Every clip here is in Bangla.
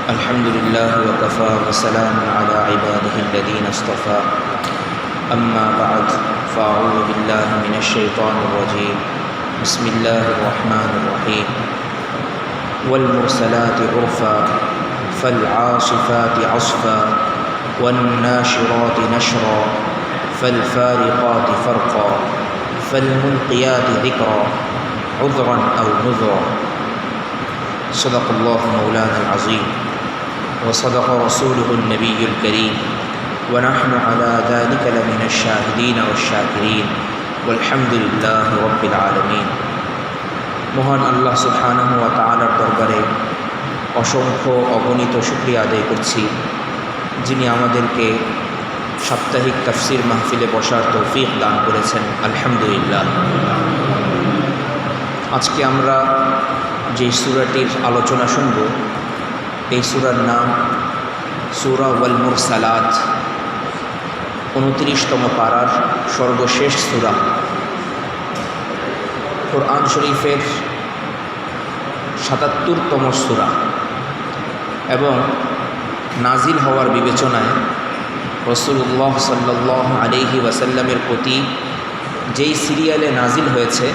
الحمد لله وكفى وسلام على عباده الذين اصطفى أما بعد فأعوذ بالله من الشيطان الرجيم بسم الله الرحمن الرحيم والمرسلات عرفا فالعاصفات عصفا والناشرات نشرا فالفارقات فرقا فالملقيات ذكرا عذرا أو نذرا صدق الله مولانا العظيم وصدق رسوله النبي الكريم ونحن على ذلك لمن الشاهدين والشاكرين والحمد لله رب العالمين। মহান আল্লাহ সুবহানাহু ওয়া তাআলার দরবারে অসংখ্য অগণিত শুকরিয়া আদায় করছি, যিনি আমাদেরকে সাপ্তাহিক তাফসির মাহফিলে বসার তৌফিক দান করেছেন। আলহামদুলিল্লাহ। আজকে আমরা যে সূরাটির আলোচনা শুনব, এই সূরার নাম সূরা ওয়াল মুরসালাত, 29তম পারার সর্বশেষ সূরা। কোরআন শরীফের 77তম সূরা এবং নাজিল হওয়ার বিবেচনায় রাসূলুল্লাহ সাল্লাল্লাহু আলাইহি ওয়াসাল্লামের প্রতি যেই সিরিয়ালে নাজিল হয়েছে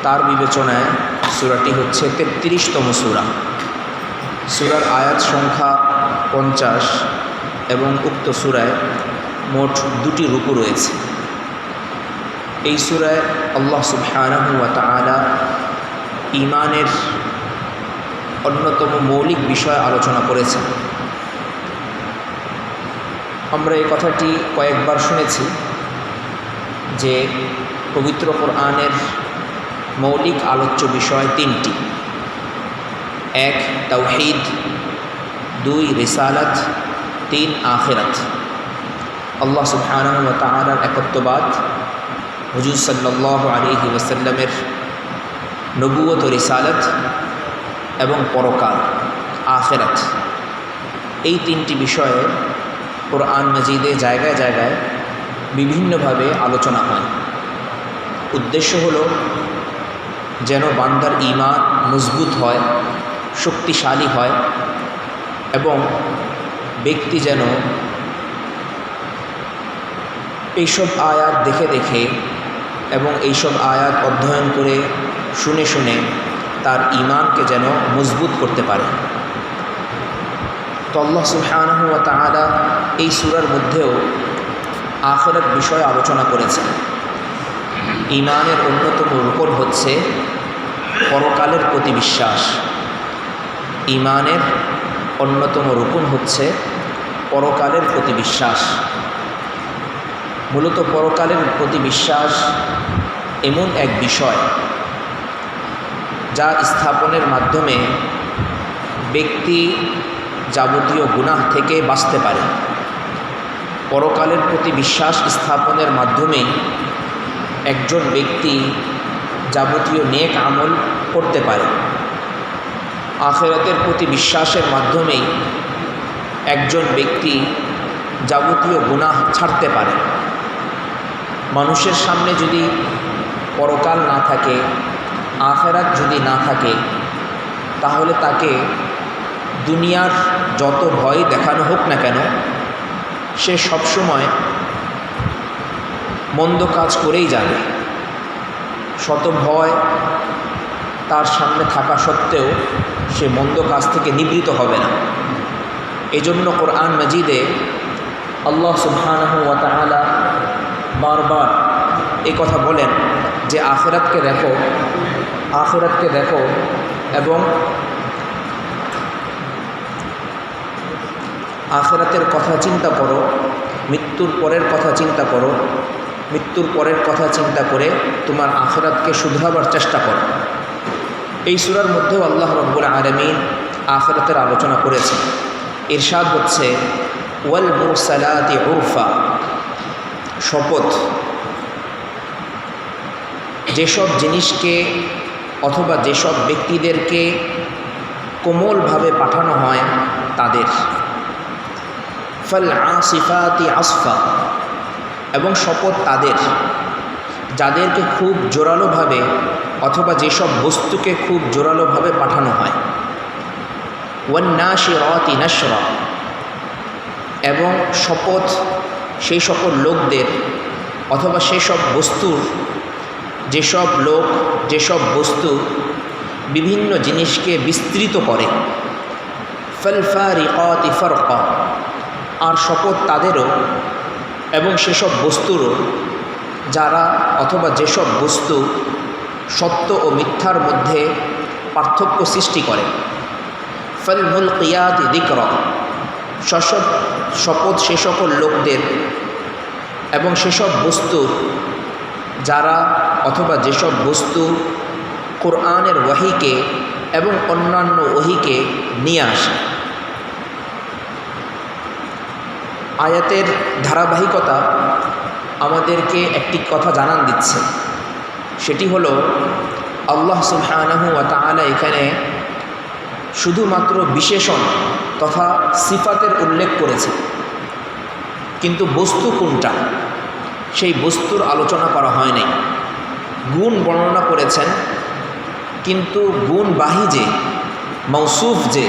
তার বিবেচনায় সূরাটি হচ্ছে 33তম সূরা। সূরার আয়াত সংখ্যা 50 এবং উক্ত সূরায় মোট 2টি রুকু রয়েছে। এই সূরায় আল্লাহ সুবহানাহু ওয়া তাআলা ঈমানের অন্যতম মৌলিক বিষয় আলোচনা করেছেন। আমরা এই কথাটি কয়েকবার শুনেছি যে পবিত্র কোরআনের মৌলিক আলোচ্য বিষয় 3টি: 1 তাওহীদ, 2 রিসালাত, 3 আখিরাত। আল্লাহ সুবহানাহু ওয়া তাআলার একত্ববাদ, হুজুর সাল্লাল্লাহু আলাইহি ওয়াসাল্লামের নবুয়ত ও রিসালাত এবং পরকাল আখিরাত, এই 3টি বিষয়ে কোরআন মাজিদে জায়গায় জায়গায় বিভিন্নভাবে আলোচনা হয়। উদ্দেশ্য হলো যেন বান্দার ঈমান মজবুত হয়, শক্তিশালী হয় এবং ব্যক্তি যেন এইসব আয়াত দেখে দেখে এবং এইসব আয়াত অধ্যয়ন করে শুনে শুনে তার ঈমানকে যেন মজবুত করতে পারে। তো আল্লাহ সুবহানাহু ওয়া তাআলা এই সূরার মধ্যেও আখিরাত বিষয়ে আলোচনা করেছেন। ঈমানের অন্যতম রুকন হচ্ছে পরকালের প্রতি বিশ্বাস। ঈমানের অন্যতম রুকন হচ্ছে পরকালের প্রতি বিশ্বাস। মূলত পরকালের প্রতি বিশ্বাস এমন এক বিষয় যা স্থাপনের মাধ্যমে ব্যক্তি যাবতীয় গুনাহ থেকে বাঁচতে পারে। পরকালের প্রতি বিশ্বাস স্থাপনের মাধ্যমেই একজন ব্যক্তি যাবতীয় নেক আমল করতে পারে। আখিরাতের প্রতি বিশ্বাসের মাধ্যমেই একজন ব্যক্তি যাবতীয় গুনাহ ছাড়তে পারে। মানুষের সামনে যদি পরকাল না থাকে, আখিরাত যদি না থাকে, তাহলে তাকে দুনিয়ার যত ভয় দেখানো হোক না কেন, সে সবসময় মন্দ কাজ করেই যাবে। শত ভয় তার সামনে থাকা সত্ত্বেও সে মন্দ কাজ থেকে নিবৃত হবে না। এজন্য কোরআন মাজিদে আল্লাহ সুবহানাহু ওয়া তাআলা বারবার এই কথা বলেন যে আখিরাতকে দেখো, আখিরাতকে দেখো এবং আখিরাতের কথা চিন্তা করো, মৃত্যুর পরের কথা চিন্তা করো, মৃত্যুর পরের কথা চিন্তা করে তোমার আখিরাতকে শুধরাবার চেষ্টা করো। এই সূরার মধ্যেও আল্লাহ রাব্বুল আলামিন আখিরাতের আলোচনা করেছেন। ইরশাদ হচ্ছে ওয়াল মুরসালাতি উরফা, শপথ যেসব জিনিসকে অথবা যেসব ব্যক্তিদেরকে কোমলভাবে পাঠানো হয় তাদের। ফাল আসিফাতি আসফা, এবং শপথ তাদের যাদেরকে খুব জোরালোভাবে অথবা যেসব বস্তুকে খুব জোরালোভাবে পাঠানো হয়। ওয়ান্নাশিরাতি নাশরা, এবং শপথ সেই সকল লোকদের অথবা সেসব বস্তুর, যেসব লোক যেসব বস্তু বিভিন্ন জিনিসকে বিস্তৃত করে। ফালফারিকাতি ফারকা, আর শপথ তাদেরও এবং সেসব বস্তুরও যারা অথবা যেসব বস্তু সত্য ও মিথ্যার মধ্যে পার্থক্য সৃষ্টি করে। ফালমুলকিয়াতি যিকরা, শপথ সে সকল লোকদের এবং সেসব বস্তুর যারা অথবা যেসব বস্তু কোরআনের ওয়াহিকে এবং অন্যান্য ওয়াহিকে নিয়ে আসে। আয়াতের ধারাবাহিকতা আমাদেরকে একটি কথা জানান দিচ্ছে, সেটি হলো আল্লাহ সুবহানাহু ওয়া তাআলা এখানে শুধুমাত্র বিশেষণ তথা সিফাতের উল্লেখ করেছে, কিন্তু বস্তু কোনটা সেই বস্তুর আলোচনা করা হয় নাই। গুণ বর্ণনা করেছেন, কিন্তু গুণবাহী যে মৌসুফ যে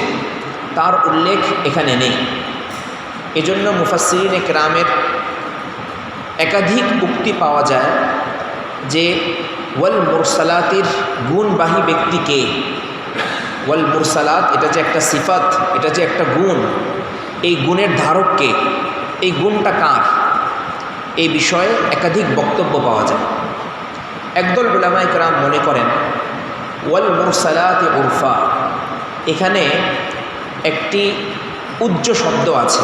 তার উল্লেখ এখানে নেই। এজন্য মুফাসসিরিনে কেরামের একাধিক উক্তি পাওয়া যায় যে ওয়াল মুরসালাতির গুণবাহী ব্যক্তি কে। ওয়াল মুরসালাত এটা যে একটা সিফাত, এটা যে একটা গুণ, এই গুণের ধারক কে, এই গুণটা কার, এই বিষয়ে একাধিক বক্তব্য পাওয়া যায়। একদল উলামায়ে কেরাম মনে করেন ওয়াল মুরসালাতি উরফা, এখানে একটি উজ্জ শব্দ আছে,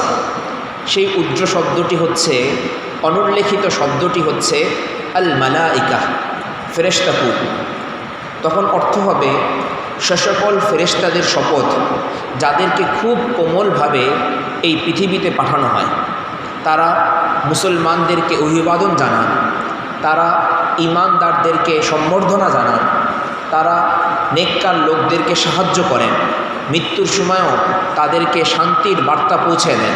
সেই উজ্জ শব্দটি হচ্ছে, অনুল্লেখিত শব্দটি হচ্ছে আল মালাইকা, ফেরেশতাকুল। তখন অর্থ হবে সে সকল ফেরেশতাদের শপথ যাদেরকে খুব কোমলভাবে এই পৃথিবীতে পাঠানো হয়। তারা মুসলমানদেরকে অভিবাদন জানান, তারা ঈমানদারদেরকে সম্বর্ধনা জানান, তারা নেককার লোকদেরকে সাহায্য করেন, মৃত্যুর সময়ও তাদেরকে শান্তির বার্তা পৌঁছে দেন,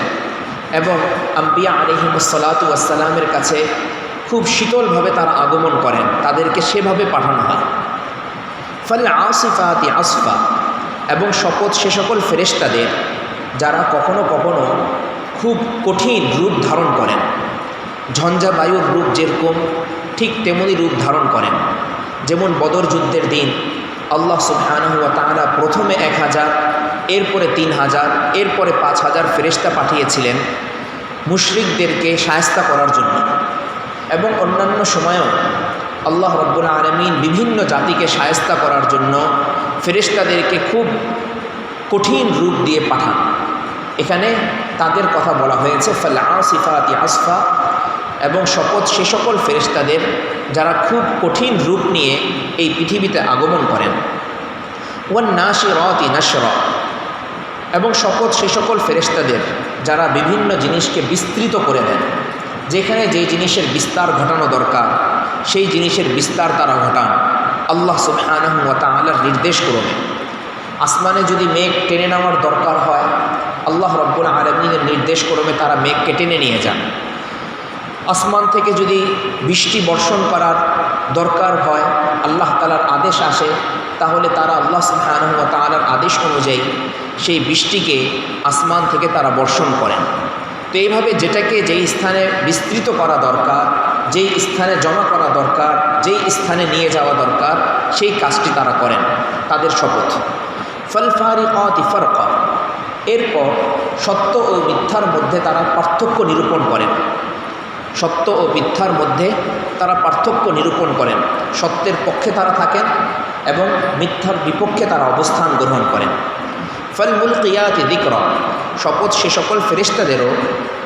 এবং আম্বিয়া আলাইহিমুসসালাতু ওয়াসসালামের কাছে খুব শীতলভাবে তারা আগমন করেন, তাদেরকে সেভাবে পাঠানো হয়। ফাল আসিফাতি আসফা, এবং শপথ সে সকল ফেরেশতাদের যারা কখনো কখনো খুব কঠিন রূপ ধারণ করেন, ঝঞ্ঝা বায়ুর রূপ যেরকম ঠিক তেমনি রূপ ধারণ করেন। যেমন বদর যুদ্ধের দিন আল্লাহ সুবহানাহু ওয়া তাআলা প্রথমে 1000, এরপরে 3000, এরপরে 5000 ফেরেশতা পাঠিয়েছিলেন মুশরিকদেরকে শায়েস্তা করার জন্য, এবং অন্যান্য সময়েও আল্লাহ রাব্বুল আলামিন বিভিন্ন জাতিকে শায়েস্তা করার জন্য ফেরেশতাদেরকে খুব কঠিন রূপ দিয়ে পাঠান। এখানে তাদের কথা বলা হয়েছে ফাল আসিফাতি আসফা, এবং শপথ সে সকল ফেরেশতাদের যারা খুব কঠিন রূপ নিয়ে এই পৃথিবীতে আগমন করেন। ওয়ান নাশিরাতি নাশরা, এবং শপথ সে সকল ফেরেশতাদের যারা বিভিন্ন জিনিসকে বিস্তৃত করে দেন, যেখানে যেই জিনিসের বিস্তার ঘটানো দরকার সেই জিনিসের বিস্তার তারা ঘটান আল্লাহ সুবহানাহু ওয়া তাআলার নির্দেশ ক্রমে। আসমানে যদি মেঘ টেনে নেওয়ার দরকার হয়, আল্লাহ রাব্বুল আলামিনের নির্দেশ ক্রমে তারা মেঘকে টেনে নিয়ে যান। আসমান থেকে যদি বৃষ্টি বর্ষণ করার দরকার হয়, আল্লাহ তাআলার আদেশ আসে, তাহলে তারা আল্লাহ সুবহানাহু ওয়া তাআলার আদেশ অনুযায়ী সেই বৃষ্টিকে আসমান থেকে তারা বর্ষণ করেন। তো এইভাবে যেটাকে যেই স্থানে বিস্তৃত করা দরকার, যেই স্থানে জমা করা দরকার, যেই স্থানে নিয়ে যাওয়া দরকার, সেই কাজটি তারা করেন, তাদের শপথ। ফাল ফারিকাতি ফারকা, এরপর সত্য ও মিথ্যার মধ্যে তারা পার্থক্য নিরূপণ করেন। সত্য ও মিথ্যার মধ্যে তারা পার্থক্য নিরূপণ করেন, সত্যের পক্ষে তারা থাকেন এবং মিথ্যার বিপক্ষে তারা অবস্থান গ্রহণ করেন। ফাল মুলকিয়াতি যিকরা, শপথ সে সকল ফেরেশতাদেরও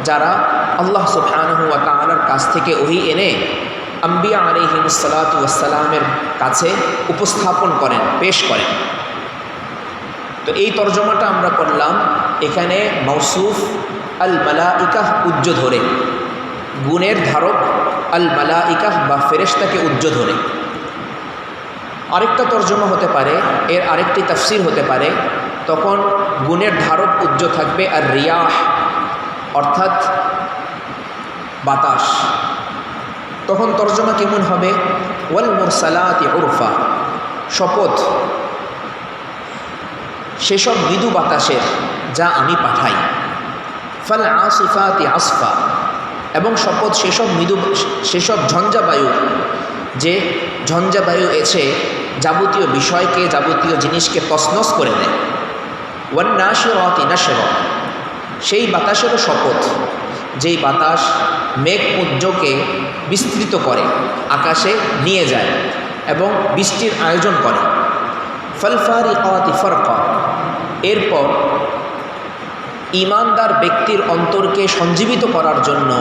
যারা আল্লাহ সুবহানাহু ওয়া তাআলার কাছ থেকে ওহী এনে আম্বিয়া আলাইহিমুসসালাতু ওয়াসসালামের কাছে উপস্থাপন করেন, পেশ করেন। তো এই তর্জমাটা আমরা করলাম, এখানে মৌসুফ আল মালাইকাহ উজ্জ ধরে, গুণের ধারক আল মালাইকাহ বা ফেরেশতাকে উজ্জ ধরে। আরেকটা তর্জমা হতে পারে, এর আরেকটি তাফসীর হতে পারে, তখন গুণের ধারক উজ্জ থাকবে আর রিয়াহ, অর্থাৎ বাতাস। তখন তর্জমা কেমন হবে? ওয়াল মুরসালাতি উরফা, শপথ সেসব মৃদু বাতাসের যা আমি পাঠাই, ফাল আসিফাতি আসফা, এবং শপথ সেসব ঝঞ্ঝাবায়ু, যে ঝঞ্ঝাবায়ু এসে যাবতীয় বিষয়কে, যাবতীয় জিনিসকে তছনছ করে দেয়। ওয়ান নাশিরাতি নাশরা, সেই বাতাসেরও শপথ যেই বাতাস মেঘপুঞ্জকে বিস্তৃত করে, আকাশে নিয়ে যায় এবং বৃষ্টির আয়োজন করে। ফাল ফারিকাতি ফারকা, এরপর ঈমানদার ব্যক্তির অন্তরকে সঞ্জীবিত করার জন্য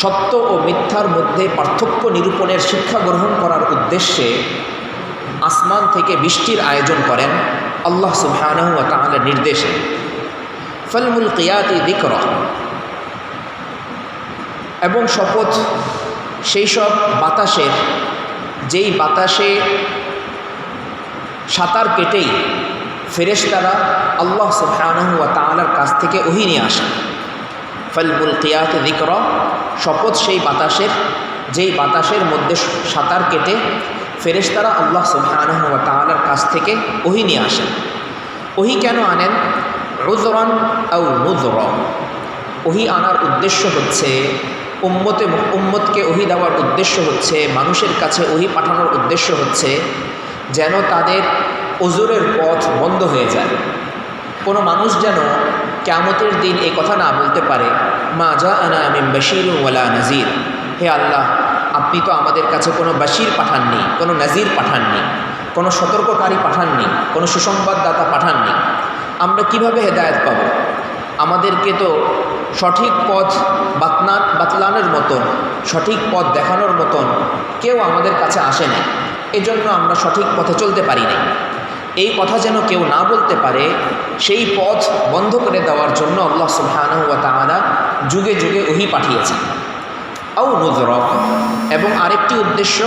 সত্য ও মিথ্যার মধ্যে পার্থক্য নিরূপণের শিক্ষা গ্রহণ করার উদ্দেশ্যে আসমান থেকে বৃষ্টির আয়োজন করেন আল্লাহ সুবহানাহু ওয়া তাআলার নির্দেশে। ফাল মুলকিয়াতি যিকরা, এবং শপথ সেই সব বাতাসের, যেই বাতাসে সাঁতার কেটেই ফেরেশতারা আল্লাহ সুবহানাহু ওয়া তাআলার কাছ থেকে ওহী নিয়ে আসে। ফাল মুলকিয়াতি যিকরা, শপথ সেই বাতাসের, যেই বাতাসের মধ্যে সাঁতার কেটে ফেরেশতারা আল্লাহ সুবহানাহু ওয়া তাআলার কাছ থেকে ওহী নিয়ে আসেন। ওহী কেন আনেন? উযরান আও নুযরা, ওহী আনার উদ্দেশ্য হচ্ছে উম্মতকে ওহী দেওয়ার উদ্দেশ্য হচ্ছে, মানুষের কাছে ওহী পাঠানোর উদ্দেশ্য হচ্ছে যেন তাদের ওজরের পথ বন্ধ হয়ে যায়। কোনো মানুষ যেন কিয়ামতের দিন এই কথা না বলতে পারে, মা জাআনা মিন বাশীরিন ওয়ালা নাযীর, হে আল্লাহ, আপনি তো আমাদের কাছে কোনো বাশীর পাঠাননি, কোনো নাযীর পাঠাননি, কোনো সতর্ককারী পাঠাননি, কোনো সুসংবাদদাতা পাঠাননি, আমরা কিভাবে হেদায়েত পাব? আমাদেরকে তো সঠিক পথ বাতলানোর মতন, সঠিক পথ দেখানোর মতন কেউ আমাদের কাছে আসেনি, এজন্য আমরা সঠিক পথে চলতে পারি না। এই কথা যেন কেউ না বলতে পারে, সেই পথ বন্ধ করে দেওয়ার জন্য আল্লাহ সুবহানাহু ওয়া তাআলা যুগে যুগে ওহী পাঠিয়েছেন। আও নুযরা, এবং আরেকটি উদ্দেশ্য,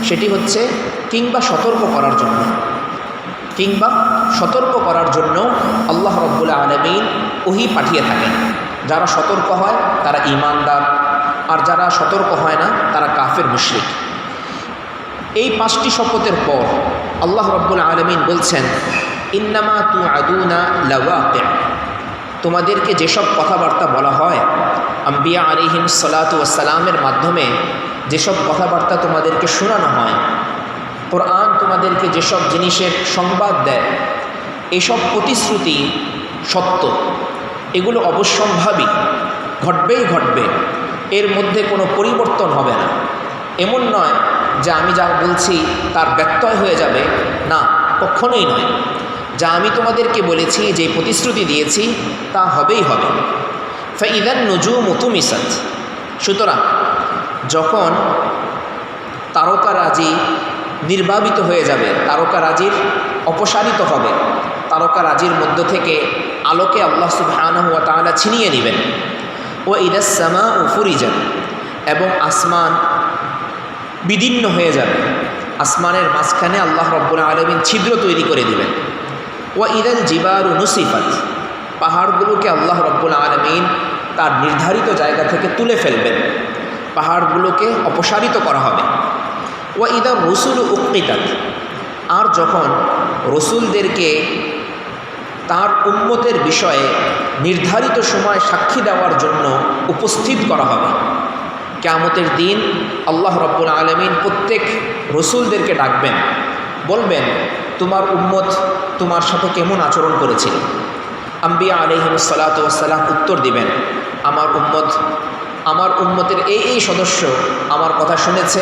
সেটি হচ্ছে কিংবা সতর্ক করার জন্য, আল্লাহ রাব্বুল আলামিন ওহী পাঠিয়ে থাকেন। যারা সতর্ক হয় তারা ঈমানদার, আর যারা সতর্ক হয় না তারা কাফের মুশরিক। এই 5টি শপথের পর আল্লাহ রাব্বুল আলামিন বলছেন, ইন্নামা তুআদুনা লাওয়াকি', তোমাদেরকে যেসব কথাবার্তা বলা হয় আম্বিয়া আলাইহিস সালাতু ওয়াস সালামের মাধ্যমে, যেসব কথাবার্তা তোমাদেরকে শোনানো হয়, কোরআন তোমাদেরকে যেসব জিনিসের সংবাদ দেয়, এসব প্রতিশ্রুতি সত্য, এগুলো অবশ্যম্ভাবী, ঘটবেই ঘটবে, এর মধ্যে কোনো পরিবর্তন হবে না। এমন নয় যে আমি যা বলছি তার ব্যত্যয় হয়ে যাবে, না, কখনোই নয়। যা আমি তোমাদেরকে বলেছি, যে প্রতিশ্রুতি দিয়েছি, তা হবেই হবে। ফাইদান নুজুমু তুমিসাত, সুতরাং যখন তারকারাজি নির্বাপিত হয়ে যাবে, তারকারাজির অপসারিত হবে, তারকারাজির মধ্য থেকে আলোকে আল্লাহ সুবহানাহু ওয়া তাআলা ছিনিয়ে নেবেন। ও ইদাস সামাউ ফুরিজাত, এবং আসমান বিদীর্ণ হয়ে যাবে, আসমানের মাঝখানে আল্লাহ রাব্বুল আলামিন ছিদ্র তৈরি করে দিবেন। ও ইদাল জিবারু নুসিফাত, পাহাড়গুলোকে আল্লাহ রাব্বুল আলামিন তার নির্ধারিত জায়গা থেকে তুলে ফেলবেন, পাহাড়গুলোকে অপসারিত করা হবে। ও ইদার রসুল উক্কিতাত, আর যখন রসুলদেরকে তার উম্মতের বিষয়ে নির্ধারিত সময় সাক্ষী দেওয়ার জন্য উপস্থিত করা হবে। কিয়ামতের দিন আল্লাহ রাব্বুল আলামিন প্রত্যেক রসুলদেরকে ডাকবেন, বলবেন, তোমার উম্মত তোমার সাথে কেমন আচরণ করেছিল? আম্বিয়া আলাইহিস সালাতু ওয়াস সালাম উত্তর দিবেন, আমার উম্মতের এই সদস্য আমার কথা শুনেছে,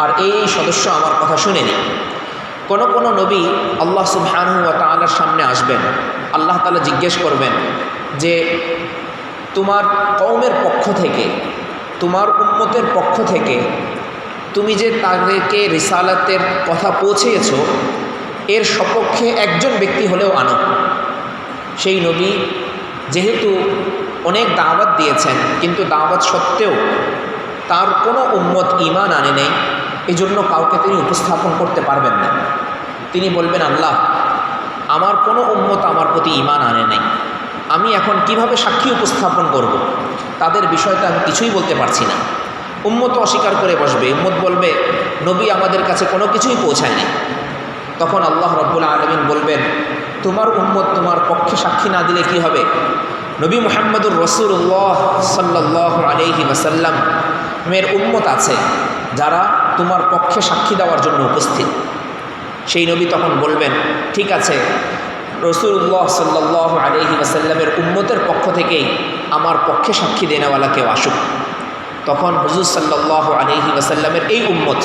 আর এই সদস্য আমার কথা শুনেনি। কোন নবী আল্লাহ সুবহানাহু ওয়া তাআলার সামনে আসবেন, আল্লাহ তাআলা জিজ্ঞেস করবেন যে তোমার কওমের পক্ষ থেকে, তোমার উম্মতের পক্ষ থেকে তুমি যে তাদেরকে রিসালাতের কথা পৌঁছেছ, এর সপক্ষে একজন ব্যক্তি হলেও আনো। সেই নবী যেহেতু অনেক দাওয়াত দিয়েছেন, কিন্তু দাওয়াত সত্ত্বেও তার কোনো উম্মত ঈমান আনে নেই, এজন্য কাউকে তিনি উপস্থাপন করতে পারবেন না। তিনি বলবেন, আল্লাহ, আমার কোনো উম্মত আমার প্রতি ঈমান আনে নাই, আমি এখন কিভাবে সাক্ষী উপস্থাপন করব? তাদের বিষয়টা আমি কিছুই বলতে পারছি না। উম্মত অস্বীকার করে বসবে, উম্মত বলবে, নবী আমাদের কাছে কোনো কিছুই পৌঁছায় নাই। তখন আল্লাহ রাব্বুল আলামিন বলবেন, তোমার উম্মত তোমার পক্ষে সাক্ষী না দিলে কি হবে? নবী মুহাম্মদুর রাসূলুল্লাহ সাল্লাল্লাহু আলাইহি ওয়াসাল্লাম এর উম্মত আছে যারা তোমার পক্ষে সাক্ষী দেওয়ার জন্য উপস্থিত। সেই নবী তখন বলবেন, ঠিক আছে, রাসূলুল্লাহ সাল্লাল্লাহু আলাইহি ওয়াসাল্লামের উম্মতের পক্ষ থেকেই আমার পক্ষে সাক্ষী দেনেওয়ালা কেউ আসুক। তখন হুজুর সাল্লাল্লাহু আলাইহি ওয়াসাল্লামের এই উম্মত,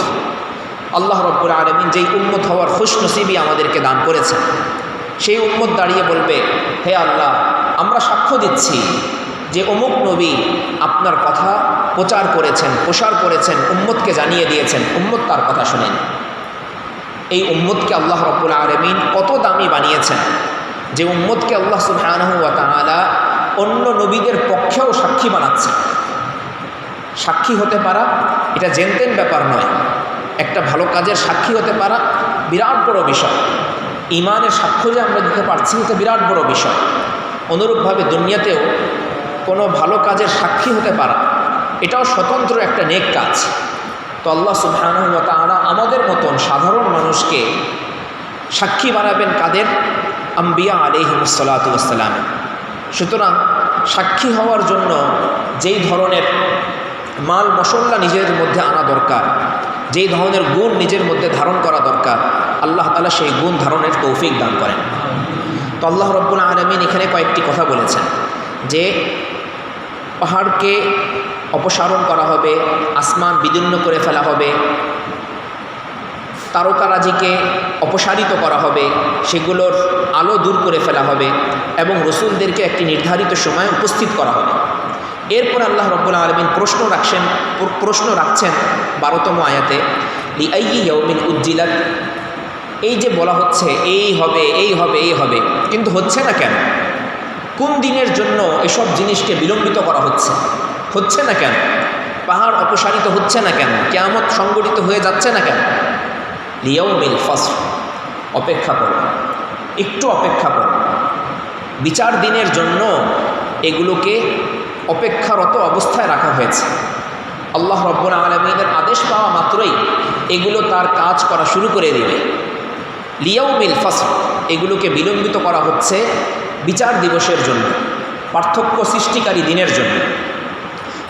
আল্লাহ রাব্বুল আলামিন যেই উম্মত হওয়ার খুশনসিবি আমাদেরকে দান করেছেন, সেই উম্মত দাঁড়িয়ে বলবে, হে আল্লাহ, আমরা সাক্ষ্য দিচ্ছি যে অমুক নবী আপনার কথা প্রচার করেছেন, প্রসার করেছেন, উম্মতকে জানিয়ে দিয়েছেন, উম্মত তার কথা শোনেন। এই উম্মতকে আল্লাহ রাব্বুল আলামিন কত দামি বানিয়েছেন যে উম্মতকে আল্লাহ সুবহানাহু ওয়া তাআলা অন্য নবীদের পক্ষেও সাক্ষী বানাচ্ছেন। সাক্ষী হতে পারা এটা জেনতেন ব্যাপার নয়, একটা ভালো কাজের সাক্ষী হতে পারা বিরাট বড় বিষয়। ইমানের সাক্ষ্য যে আমরা দিতে পারছি এটা বিরাট বড় বিষয়। অনুরূপভাবে দুনিয়াতেও কোনো ভালো কাজের সাক্ষী হতে পারা এটাও স্বতন্ত্র একটা নেক কাজ। তো আল্লাহ সুবহানাহু ওয়া তাআলা আমাদের মতন সাধারণ মানুষকে সাক্ষী বানাবেন কাদের? আম্বিয়া আলাইহিমুস সালাতু ওয়াস সালাম। সুতরাং সাক্ষী হওয়ার জন্য যেই ধরনের মাল মশলা নিজের মধ্যে আনা দরকার, যেই ধরনের গুণ নিজের মধ্যে ধারণ করা দরকার, আল্লাহ তাআলা সেই গুণ ধারণের তৌফিক দান করেন। তো আল্লাহ রাব্বুল আলামিন এখানে কয়েকটি কথা বলেছেন যে পাহাড়কে অপসারণ করা হবে, আসমান বিদীর্ণ করে ফেলা হবে, তারকারাজিকে অপসারিত করা হবে, সেগুলোর আলো দূর করে ফেলা হবে এবং রসুলদেরকে একটি নির্ধারিত সময় উপস্থিত করা হবে। এরপর আল্লাহ রাব্বুল আলামিন প্রশ্ন রাখছেন 12তম আয়াতে, লিআইয়ি ইয়াউমিন উজ্জিলাত। এই যে বলা হচ্ছে এই হবে, এই হবে, এই হবে, কিন্তু হচ্ছে না কেন? কোন দিনের জন্য এসব জিনিসকে বিলম্বিত করা হচ্ছে না কেন? পাহাড় অপসারিত হচ্ছে না কেন? কিয়ামত সংগঠিত হয়ে যাচ্ছে না কেন? লিয়াউমিল ফাসল, অপেক্ষা করো, একটু অপেক্ষা করো। বিচার দিনের জন্য এগুলোকে অপেক্ষারত অবস্থায় রাখা হয়েছে। আল্লাহ রাব্বুল আলামিনের আদেশ পাওয়া মাত্রই এগুলো তার কাজ করা শুরু করে দিবে। লিয়াউমিল ফাসল, এগুলোকে বিলম্বিত করা হচ্ছে বিচার দিবসের জন্য, পার্থক্য সৃষ্টিকারী দিনের জন্য।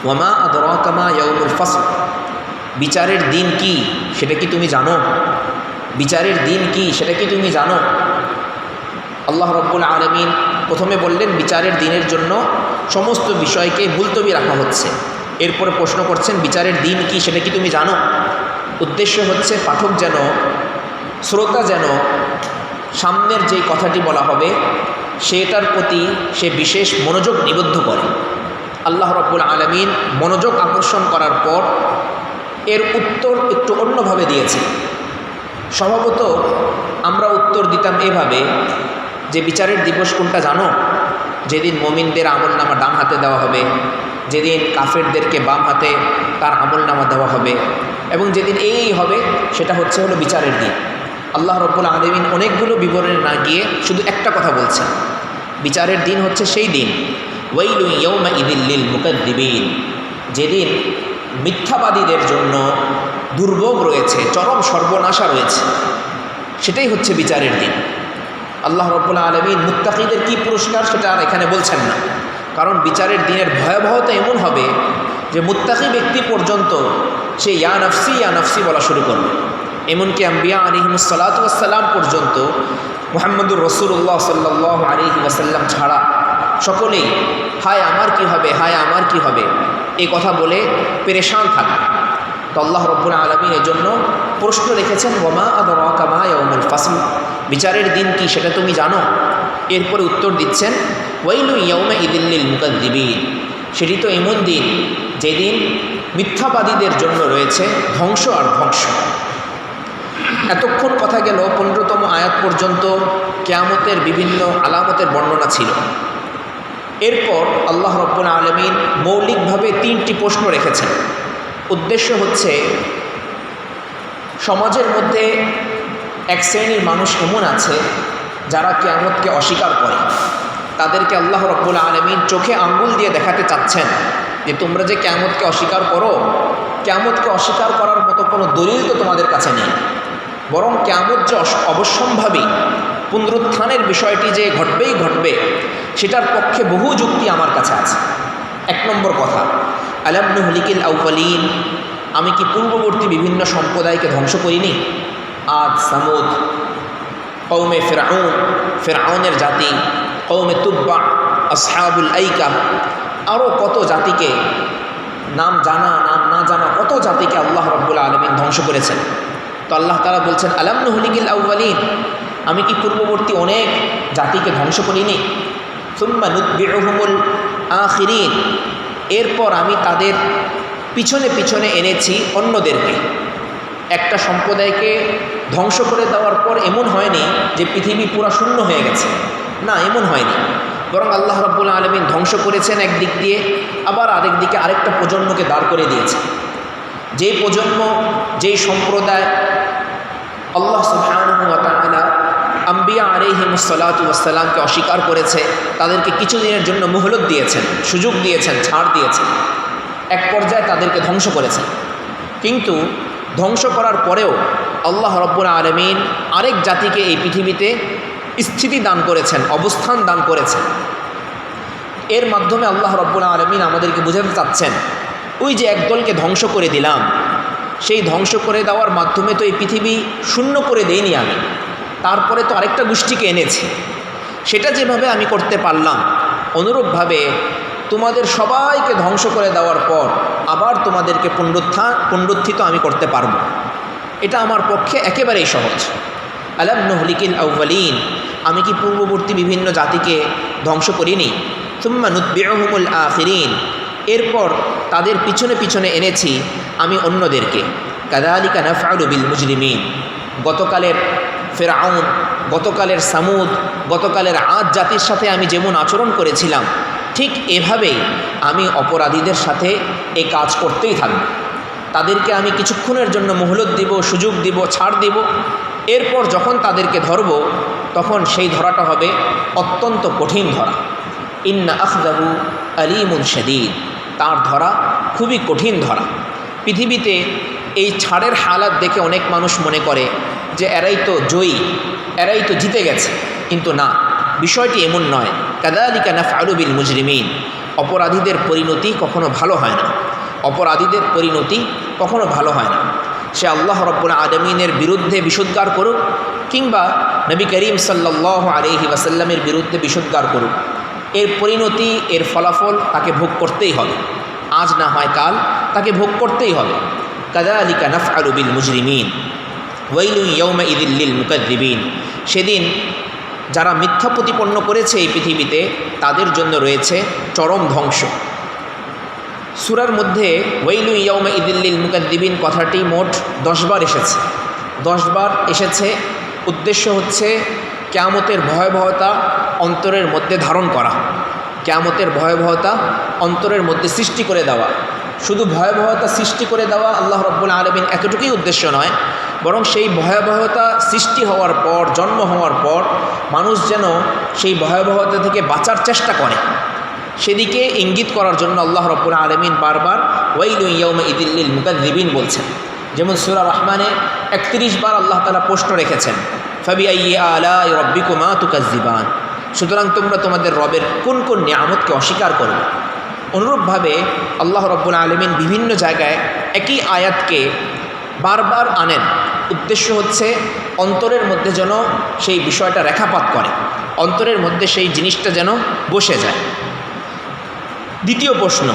ওয়ামা আদরাকা মা ইয়াউমুল ফাসল, বিচারের দিন কি সেটা কি তুমি জানো? বিচারের দিন কি সেটা কি তুমি জানো? আল্লাহ রাব্বুল আলামিন প্রথমে বললেন বিচারের দিনের জন্য সমস্ত বিষয়কে মুলতবি রাখা হচ্ছে। এরপরে প্রশ্ন করছেন বিচারের দিন কি সেটা কি তুমি জানো? উদ্দেশ্য হচ্ছে পাঠক যেন, শ্রোতা যেন সামনের যেই কথাটি বলা হবে সেটার প্রতি সে বিশেষ মনোযোগ নিবদ্ধ করে। আল্লাহ রাব্বুল আলামিন মনোযোগ আকর্ষণ করার পর এর উত্তর একটু অন্যভাবে দিয়েছে। স্বভাবত আমরা উত্তর দিতাম এভাবে যে বিচারের দিবস কোনটা জানো? যেদিন মুমিনদের আমলনামা ডান হাতে দেওয়া হবে, যেদিন কাফেরদেরকে বাম হাতে তার আমলনামা দেওয়া হবে, এবং যেদিন এই হবে সেটা হলো বিচারের দিন। আল্লাহ রাব্বুল আলামিন অনেকগুলো বিবরণে না গিয়ে শুধু একটা কথা বলছেন, বিচারের দিন হচ্ছে সেই দিন, ওয়াইলু ইয়াউমাইযিল লিল মুকাদ্দিবিন, যেদিন মিথ্যাবাদীদের জন্য দুর্ভোগ রয়েছে, চরম সর্বনাশা রয়েছে, সেটাই হচ্ছে বিচারের দিন। আল্লাহ রাব্বুল আলামিন মুত্তাকিদের কি পুরস্কার সেটা আর এখানে বলছেন না, কারণ বিচারের দিনের ভয়াবহতা এমন হবে যে মুত্তাকি ব্যক্তি পর্যন্ত সে ইয়া নাফসি বলা শুরু করবে। এমনকি আম্বিয়া আলাইহিমুস সালাতু ওয়াস সালাম পর্যন্ত মুহাম্মদুর রাসূলুল্লাহ সাল্লাল্লাহু আলাইহি ওয়াসাল্লাম ছাড়া সকলেই হায় আমার কি হবে, হায় আমার কি হবে এই কথা বলে পেরেশান থাকে। তো আল্লাহ রাব্বুল আলামিন এজন্য প্রশ্ন রেখেছেন, ওয়ামা আদরাকা মা ইয়াউমুল ফাসল, বিচারের দিন কি সেটা তুমি জানো? এরপরে উত্তর দিচ্ছেন, ওয়াইলু ইয়াউমাইযিল লিল মুকাদ্দিবিন, সেটি তো এমন দিন যেদিন মিথ্যাবাদীদের জন্য রয়েছে ধ্বংস আর ধ্বংস। এতক্ষণ কথা গেল 15তম আয়াত পর্যন্ত কিয়ামতের বিভিন্ন আলামতের বর্ণনা ছিল। এরপর আল্লাহ রাব্বুল আলামিন মৌলিকভাবে 3টি প্রশ্ন রেখেছেন। উদ্দেশ্য হচ্ছে সমাজের মধ্যে এক শ্রেণীর মানুষ এমন আছে যারা কিয়ামতকে অস্বীকার করে। তাদেরকে আল্লাহ রাব্বুল আলামিন চোখে আঙ্গুল দিয়ে দেখাতে চাচ্ছেন যে তোমরা যে কিয়ামতকে অস্বীকার করো, কিয়ামতকে অস্বীকার করার মতো কোনো দলিল তো তোমাদের কাছে নেই, বরং কিয়ামত যে অবশ্যম্ভাবী পুনরুত্থানের বিষয়টি যে ঘটবেই ঘটবে সেটার পক্ষে বহু যুক্তি আমার কাছে আছে। এক নম্বর কথা, আলাম নুহলিকিল আউয়ালিন, আমি কি পূর্ববর্তী বিভিন্ন সম্প্রদায়কে ধ্বংস করিনি? আদ, সামুদ, কওমে ফিরআউন, ফিরআউনের জাতি, কওমে তুব্বা, আসহাবুল আইকা, আরও কত জাতিকে, নাম জানা নাম না জানা কত জাতিকে আল্লাহ রাব্বুল আলামিন ধ্বংস করেছেন। তো আল্লাহ তাআলা বলছেন আলাম নুহলিকিল আউয়ালিন, আমি কি পূর্ববর্তী অনেক জাতিকে ধ্বংস করিনি? সুম্মা নুতবিউহুমুল আখিরিন, এরপর আমি তাদের পিছনে পিছনে এনেছি অন্যদেরকে। একটা সম্প্রদায়কে ধ্বংস করে দেওয়ার পর এমন হয়নি যে পৃথিবী পুরা শূন্য হয়ে গেছে, না, এমন হয়নি। বরং আল্লাহ রাব্বুল আলামিন ধ্বংস করেছেন একদিক দিয়ে, আবার আরেক দিকে আরেকটা প্রজন্মকে দাঁড় করে দিয়েছে। যেই প্রজন্ম, যেই সম্প্রদায় আল্লাহ সুবহানাহু ওয়া তাআলা আম্বিয়া আলাইহিমুস সালাতু ওয়াস সালামকে অস্বীকার করেছে, তাদেরকে কিছুদিনের জন্য মুহলত দিয়েছেন, সুযোগ দিয়েছেন, ছাড় দিয়েছেন, এক পর্যায়ে তাদেরকে ধ্বংস করেছেন। কিন্তু ধ্বংস করার পরেও আল্লাহ রাব্বুল আলামিন আরেক জাতিকে এই পৃথিবীতে স্থিতি দান করেছেন, অবস্থান দান করেছেন। এর মাধ্যমে আল্লাহ রাব্বুল আলামিন আমাদেরকে বোঝাতে চাচ্ছেন, ওই যে একদলকে ধ্বংস করে দিলাম, সেই ধ্বংস করে দেওয়ার মাধ্যমে তো এই পৃথিবী শূন্য করে দেইনি আমি, তারপরে তো আরেকটা গোষ্ঠীকে এনেছি। সেটা যেভাবে আমি করতে পারলাম, অনুরূপভাবে তোমাদের সবাইকে ধ্বংস করে দেওয়ার পর আবার তোমাদেরকে পুনরুত্থিত আমি করতে পারবো। এটা আমার পক্ষে একেবারেই সহজ। আলাম নুহলিকিল আউয়ালিন, আমি কি পূর্ববর্তী বিভিন্ন জাতিকে ধ্বংস করিনি? সুম্মা নুতবিউহুমুল আখিরিন, এরপর তাদের পিছনে পিছনে এনেছি আমি অন্যদেরকে। কাযালিকা নাফআলু বিল মুজরিমিন, গতকালের ফিরআউন, গতকালের সামুদ, গতকালের আদ জাতির সাথে আমি যেমন আচরণ করেছিলাম, ঠিক এভাবেই আমি অপরাধীদের সাথে এই কাজ করতেই থাকব। তাদেরকে আমি কিছুক্ষণের জন্য মুহলত দিব, সুযোগ দিব, ছাড় দিব। এরপর যখন তাদেরকে ধরব, তখন সেই ধরাটা হবে অত্যন্ত কঠিন ধরা। ইন্না আখযাহু আলীমুন শাদীদ, তার ধরা খুবই কঠিন ধরা। পৃথিবীতে এই ছাড়ের হালাত দেখে অনেক মানুষ মনে করে যে এরাই তো জয়ী, এরাই তো জিতে গেছে, কিন্তু না, বিষয়টি এমন নয়। কাযালিকা নাফআলু বিল মুজরিমিন, অপরাধীদের পরিণতি কখনো ভালো হয় না, অপরাধীদের পরিণতি কখনো ভালো হয় না। সে আল্লাহ রাব্বুল আলামিনের বিরুদ্ধে বিষোদ্গার করুক, কিংবা নবী করিম সাল্লাল্লাহু আলাইহি ওয়াসাল্লামের বিরুদ্ধে বিষোদ্গার করুক, এর পরিণতি, এর ফলাফল তাকে ভোগ করতেই হবে। আজ না হয় কাল তাকে ভোগ করতেই হবে। কাযালিকা নাফআলু বিল মুজরিমিন ওয়াইলুন ইয়াউমাইযিল লিল মুকাযযিবিন, সেদিন যারা মিথ্যা প্রতিপন্ন করেছে এই পৃথিবীতে, তাদের জন্য রয়েছে চরম ধ্বংস। সূরার মধ্যে ওয়াইলুন ইয়াউমাইযিল লিল মুকাযযিবিন কথাটি মোট 10 বার এসেছে। 10 বার এসেছে, উদ্দেশ্য হচ্ছে কিয়ামতের ভয়াবহতা অন্তরের মধ্যে ধারণ করা, কিয়ামতের ভয়াবহতা অন্তরের মধ্যে সৃষ্টি করে দেওয়া। শুধু ভয়াবহতা সৃষ্টি করে দেওয়া আল্লাহ রাব্বুল আলামিন এতটুকুই উদ্দেশ্য নয়, বরং সেই ভয়াবহতা সৃষ্টি হওয়ার পর, জন্ম হওয়ার পর মানুষ যেন সেই ভয়াবহতা থেকে বাঁচার চেষ্টা করে, সেদিকে ইঙ্গিত করার জন্য আল্লাহ রাব্বুল আলামিন বারবার ওয়াইলুন ইয়াউমাইযিল লিল মুকাযযিবিন বলছেন। যেমন সূরা রহমানে 31 বার আল্লাহ তাআলা প্রশ্ন রেখেছেন, ফাবিআইয়ি আলাই রাব্বিকুমা তুকাযযিবান, সুতরাং তোমরা তোমাদের রবের কোন কোন নিয়ামতকে অস্বীকার করবে। অনুরূপভাবে আল্লাহ রাব্বুল আলামিন বিভিন্ন জায়গায় একই আয়াতকে বারবার আনেন, উদ্দেশ্য হচ্ছে অন্তরের মধ্যে যেন সেই বিষয়টা রেখাপাত করে, অন্তরের মধ্যে সেই জিনিসটা যেন বসে যায়। দ্বিতীয় প্রশ্ন,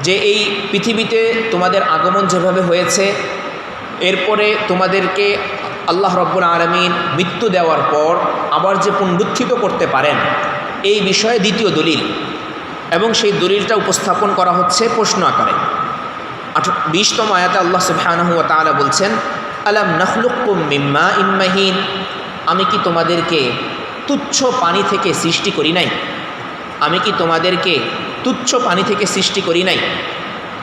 যে এই পৃথিবীতে তোমাদের আগমন যেভাবে হয়েছে, এরপরে তোমাদেরকে আল্লাহ রাব্বুল আলামিন মৃত্যু দেওয়ার পর আবার যে পুনরুত্থিত করতে পারেন, এই বিষয়ে দ্বিতীয় দলিল, এবং সেই দলিলটা উপস্থাপন করা হচ্ছে প্রশ্ন আকারে। 20তম আয়াতে আল্লাহ সুবহানাহু ওয়া তাআলা বলছেন, আলাম নাখলুকুকুম মিন মাইন মাহিন, আমি কি তোমাদেরকে তুচ্ছ পানি থেকে সৃষ্টি করি নাই? আমি কি তোমাদেরকে তুচ্ছ পানি থেকে সৃষ্টি করি নাই?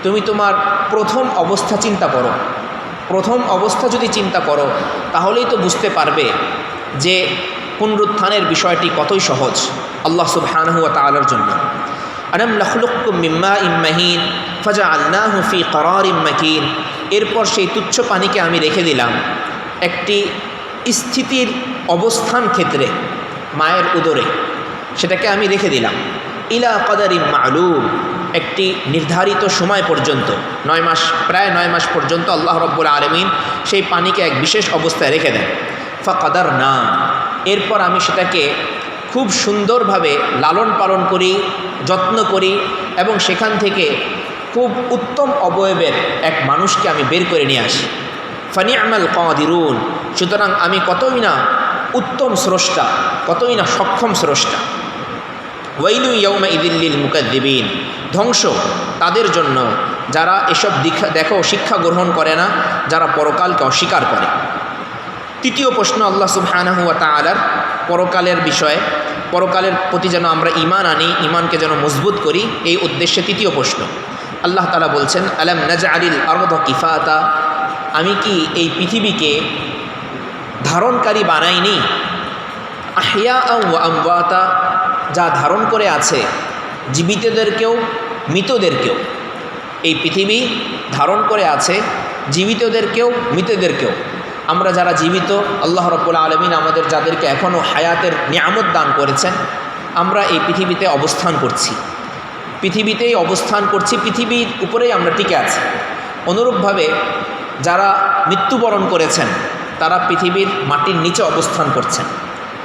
তুমি তোমার প্রথম অবস্থা চিন্তা করো, প্রথম অবস্থা যদি চিন্তা করো, তাহলেই তো বুঝতে পারবে যে পুনরুত্থানের বিষয়টি কতই সহজ আল্লাহ সুবহানাহু ওয়া তাআলার জন্য। আলাম নাখলুকুকুম মিন মাইন মাহিন ফাজআলনাহু ফি করারিম মাকিন, এরপর সেই তুচ্ছ পানিকে আমি রেখে দিলাম একটি স্থিতির অবস্থান ক্ষেত্রে মায়ের উদরে সেটাকে আমি রেখে দিলাম ইলা কদারিম মালুম, একটি নির্ধারিত সময় পর্যন্ত 9 মাস, প্রায় 9 মাস পর্যন্ত আল্লাহ রব্বুল আলামিন সেই পানিকে এক বিশেষ অবস্থায় রেখে দেন। ফাকাদার না, এরপর আমি সেটাকে খুব সুন্দরভাবে লালন পালন করি, যত্ন করি এবং সেখান থেকে খুব উত্তম অবয়বের এক মানুষকে আমি বের করে নিয়ে আসি। ফানিআমাল কাদিরুন, সুতরাং আমি কতই না উত্তম স্রষ্টা, কতই না সক্ষম স্রষ্টা। ওয়াইলু ইয়াউমা ইযিল লিল মুকাদ্দিবিন, ধ্বংস তাদের জন্য যারা এসব দেখো শিক্ষা গ্রহণ করে না, যারা পরকালকে অস্বীকার করে। তৃতীয় প্রশ্ন আল্লাহ সুবহানাহু ওয়া তাআলার পরকালের বিষয়ে, পরকালের প্রতি যেন আমরা ঈমান আনি, ঈমানকে যেন মজবুত করি, এই উদ্দেশ্যে তৃতীয় প্রশ্ন আল্লাহ তাআলা বলছেন আলাম নাজআলিল আরদা কিফাতা, আমি কি এই পৃথিবীকে ধারণকারী বানাইনি? আহিয়া ওয়া আমওয়াতা, যা ধারণ করে আছে জীবিতদেরকেও মৃতদেরকেও। এই পৃথিবী ধারণ করে আছে জীবিতদেরকেও মৃতদেরকেও। আমরা যারা জীবিত, আল্লাহ রাব্বুল আলামিন আমাদের যাদেরকে এখনও হায়াতের নিয়ামত দান করেছেন, আমরা এই পৃথিবীতে অবস্থান করছি, পৃথিবীতেই অবস্থান করছি, পৃথিবীর উপরেই আমরা টিকে আছি। অনুরূপভাবে যারা মৃত্যুবরণ করেছেন তারা পৃথিবীর মাটির নিচে অবস্থান করছেন,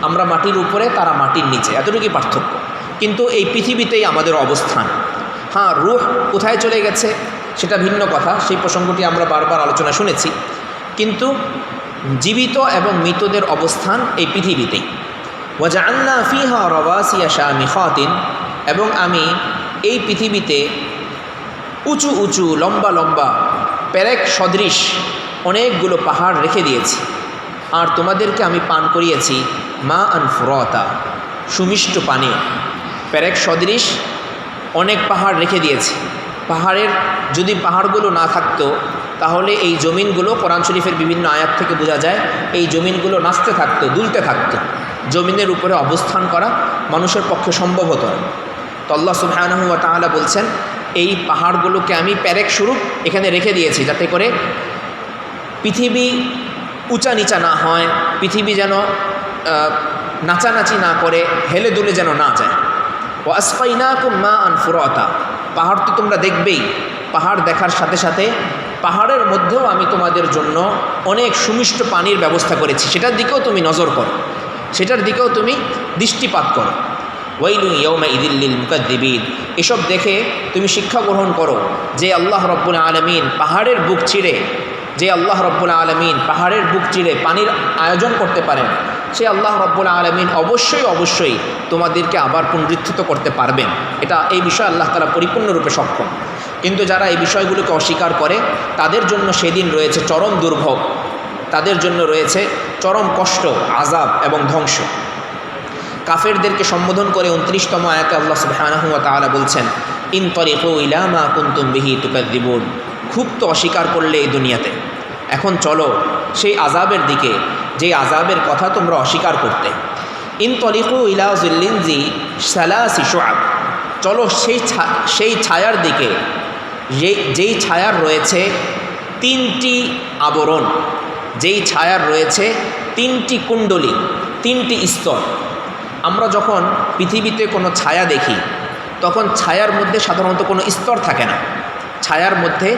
আমরা মাটির উপরে, তারা মাটির নিচে, এতটুকুই পার্থক্য। কিন্তু এই পৃথিবীতেই আমাদের অবস্থান। হ্যাঁ, রূহ কোথায় চলে গেছে সেটা ভিন্ন কথা, সেই প্রসঙ্গটি আমরা বারবার আলোচনা শুনেছি। কিন্তু জীবিত এবং মৃতদের অবস্থান এই পৃথিবীতেই। ওয়াজআলনা ফিহা রাওয়াসিয়া শামিখাতিন, এবং আমি এই পৃথিবীতে উঁচু উঁচু লম্বা লম্বা পেরেক সদৃশ অনেকগুলো পাহাড় রেখে দিয়েছি। আর তোমাদেরকে আমি পান করিয়েছি মা আন ফুরাতা, সুমিষ্ট পানীয়। পেরেক সদৃশ অনেক পাহাড় রেখে দিয়েছি। পাহাড়ের, যদি পাহাড়গুলো না থাকতো তাহলে এই জমিনগুলো, কোরআন শরীফের বিভিন্ন আয়াত থেকে বোঝা যায়, এই জমিনগুলো নাচতে থাকতো, দুলতে থাকতো। জমিনের উপরে অবস্থান করা মানুষের পক্ষে সম্ভব হতো না। তো আল্লাহ সুবহানাহু ওয়া তাআলা বলছেন এই পাহাড়গুলোকে আমি পেরেক স্বরূপ এখানে রেখে দিয়েছি, যাতে করে পৃথিবী উঁচা নিচা না হয়, পৃথিবী যেন নাচানাচি না করে, হেলে দুলে যেন না যায়। ওয়া আসকাইনাকুম মাআন ফুরাতা, পাহাড় তো তোমরা দেখবেই, পাহাড় দেখার সাথে সাথে পাহাড়ের মধ্যেও আমি তোমাদের জন্য অনেক সুমিষ্ট পানির ব্যবস্থা করেছি, সেটার দিকেও তুমি নজর করো, সেটার দিকেও তুমি দৃষ্টিপাত করো। ওয়াইলু ইয়াউমা ইযিল লিল মুকাদ্দিবিন, এসব দেখে তুমি শিক্ষা গ্রহণ করো যে আল্লাহ রাব্বুল আলামিন পাহাড়ের বুক চিরে, যে আল্লাহ রাব্বুল আলামিন পাহাড়ের বুক চিরে পানির আয়োজন করতে পারেন, সে আল্লাহ রাব্বুল আলামিন অবশ্যই অবশ্যই তোমাদেরকে আবার পুনরুত্থিত করতে পারবেন। এটা, এই বিষয়ে আল্লাহ তাআলা পরিপূর্ণরূপে সক্ষম। কিন্তু যারা এই বিষয়গুলোকে অস্বীকার করে তাদের জন্য সেদিন রয়েছে চরম দুর্ভোগ, তাদের জন্য রয়েছে চরম কষ্ট, আযাব এবং ধ্বংস। কাফেরদেরকে সম্বোধন করে 29তম আয়াতে আল্লাহ সুবহানাহু ওয়া তাআলা বলছেন ইনতলিকু ইলা মা কুনতুম বিহি তুকাযযিবুন, খুব তো অস্বীকার করলে এই দুনিয়াতে, এখন চলো সেই আযাবের দিকে, যে আযাবের কথা তোমরা অস্বীকার করতে। ইনতলিকু ইলা যিল্লিন জি সালাসি শুআব, চলো সেই ছায়ার দিকে, যেই ছায়ার রয়েছে 3টি আবরণ, যেই ছায়ার রয়েছে 3টি কুণ্ডলী, 3টি স্তর। আমরা যখন পৃথিবীতে কোনো ছায়া দেখি তখন ছায়ার মধ্যে সাধারণত কোনো স্তর থাকে না, ছায়ার মধ্যে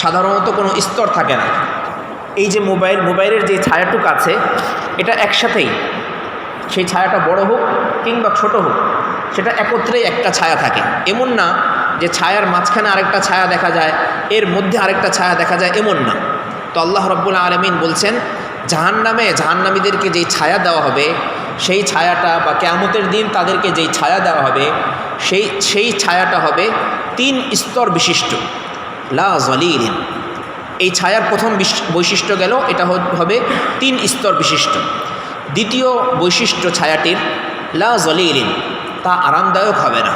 সাধারণত কোনো স্তর থাকে না। এই যে মোবাইলের যে ছায়াটুক আছে, এটা একসাথেই, সেই ছায়াটা বড় হোক কিংবা ছোট হোক, সেটা একত্রেই একটা ছায়া থাকে। এমন না যে ছায়ার মাঝখানে আরেকটা ছায়া দেখা যায়, এর মধ্যে আরেকটা ছায়া দেখা যায়, এমন না। তো আল্লাহ রাব্বুল আলামিন বলছেন জাহান্নামীদেরকে যেই ছায়া দেওয়া হবে, সেই ছায়াটা, বা কিয়ামতের দিন তাদেরকে যেই ছায়া দেওয়া হবে, সেই ছায়াটা হবে 3 স্তর বিশিষ্ট, লা যালিলিন। এই ছায়ার প্রথম বৈশিষ্ট্য গেল, এটা হবে 3 স্তর বিশিষ্ট। দ্বিতীয় বৈশিষ্ট্য ছায়াটির লা যালিলিন, তা আরামদায়ক হবে না,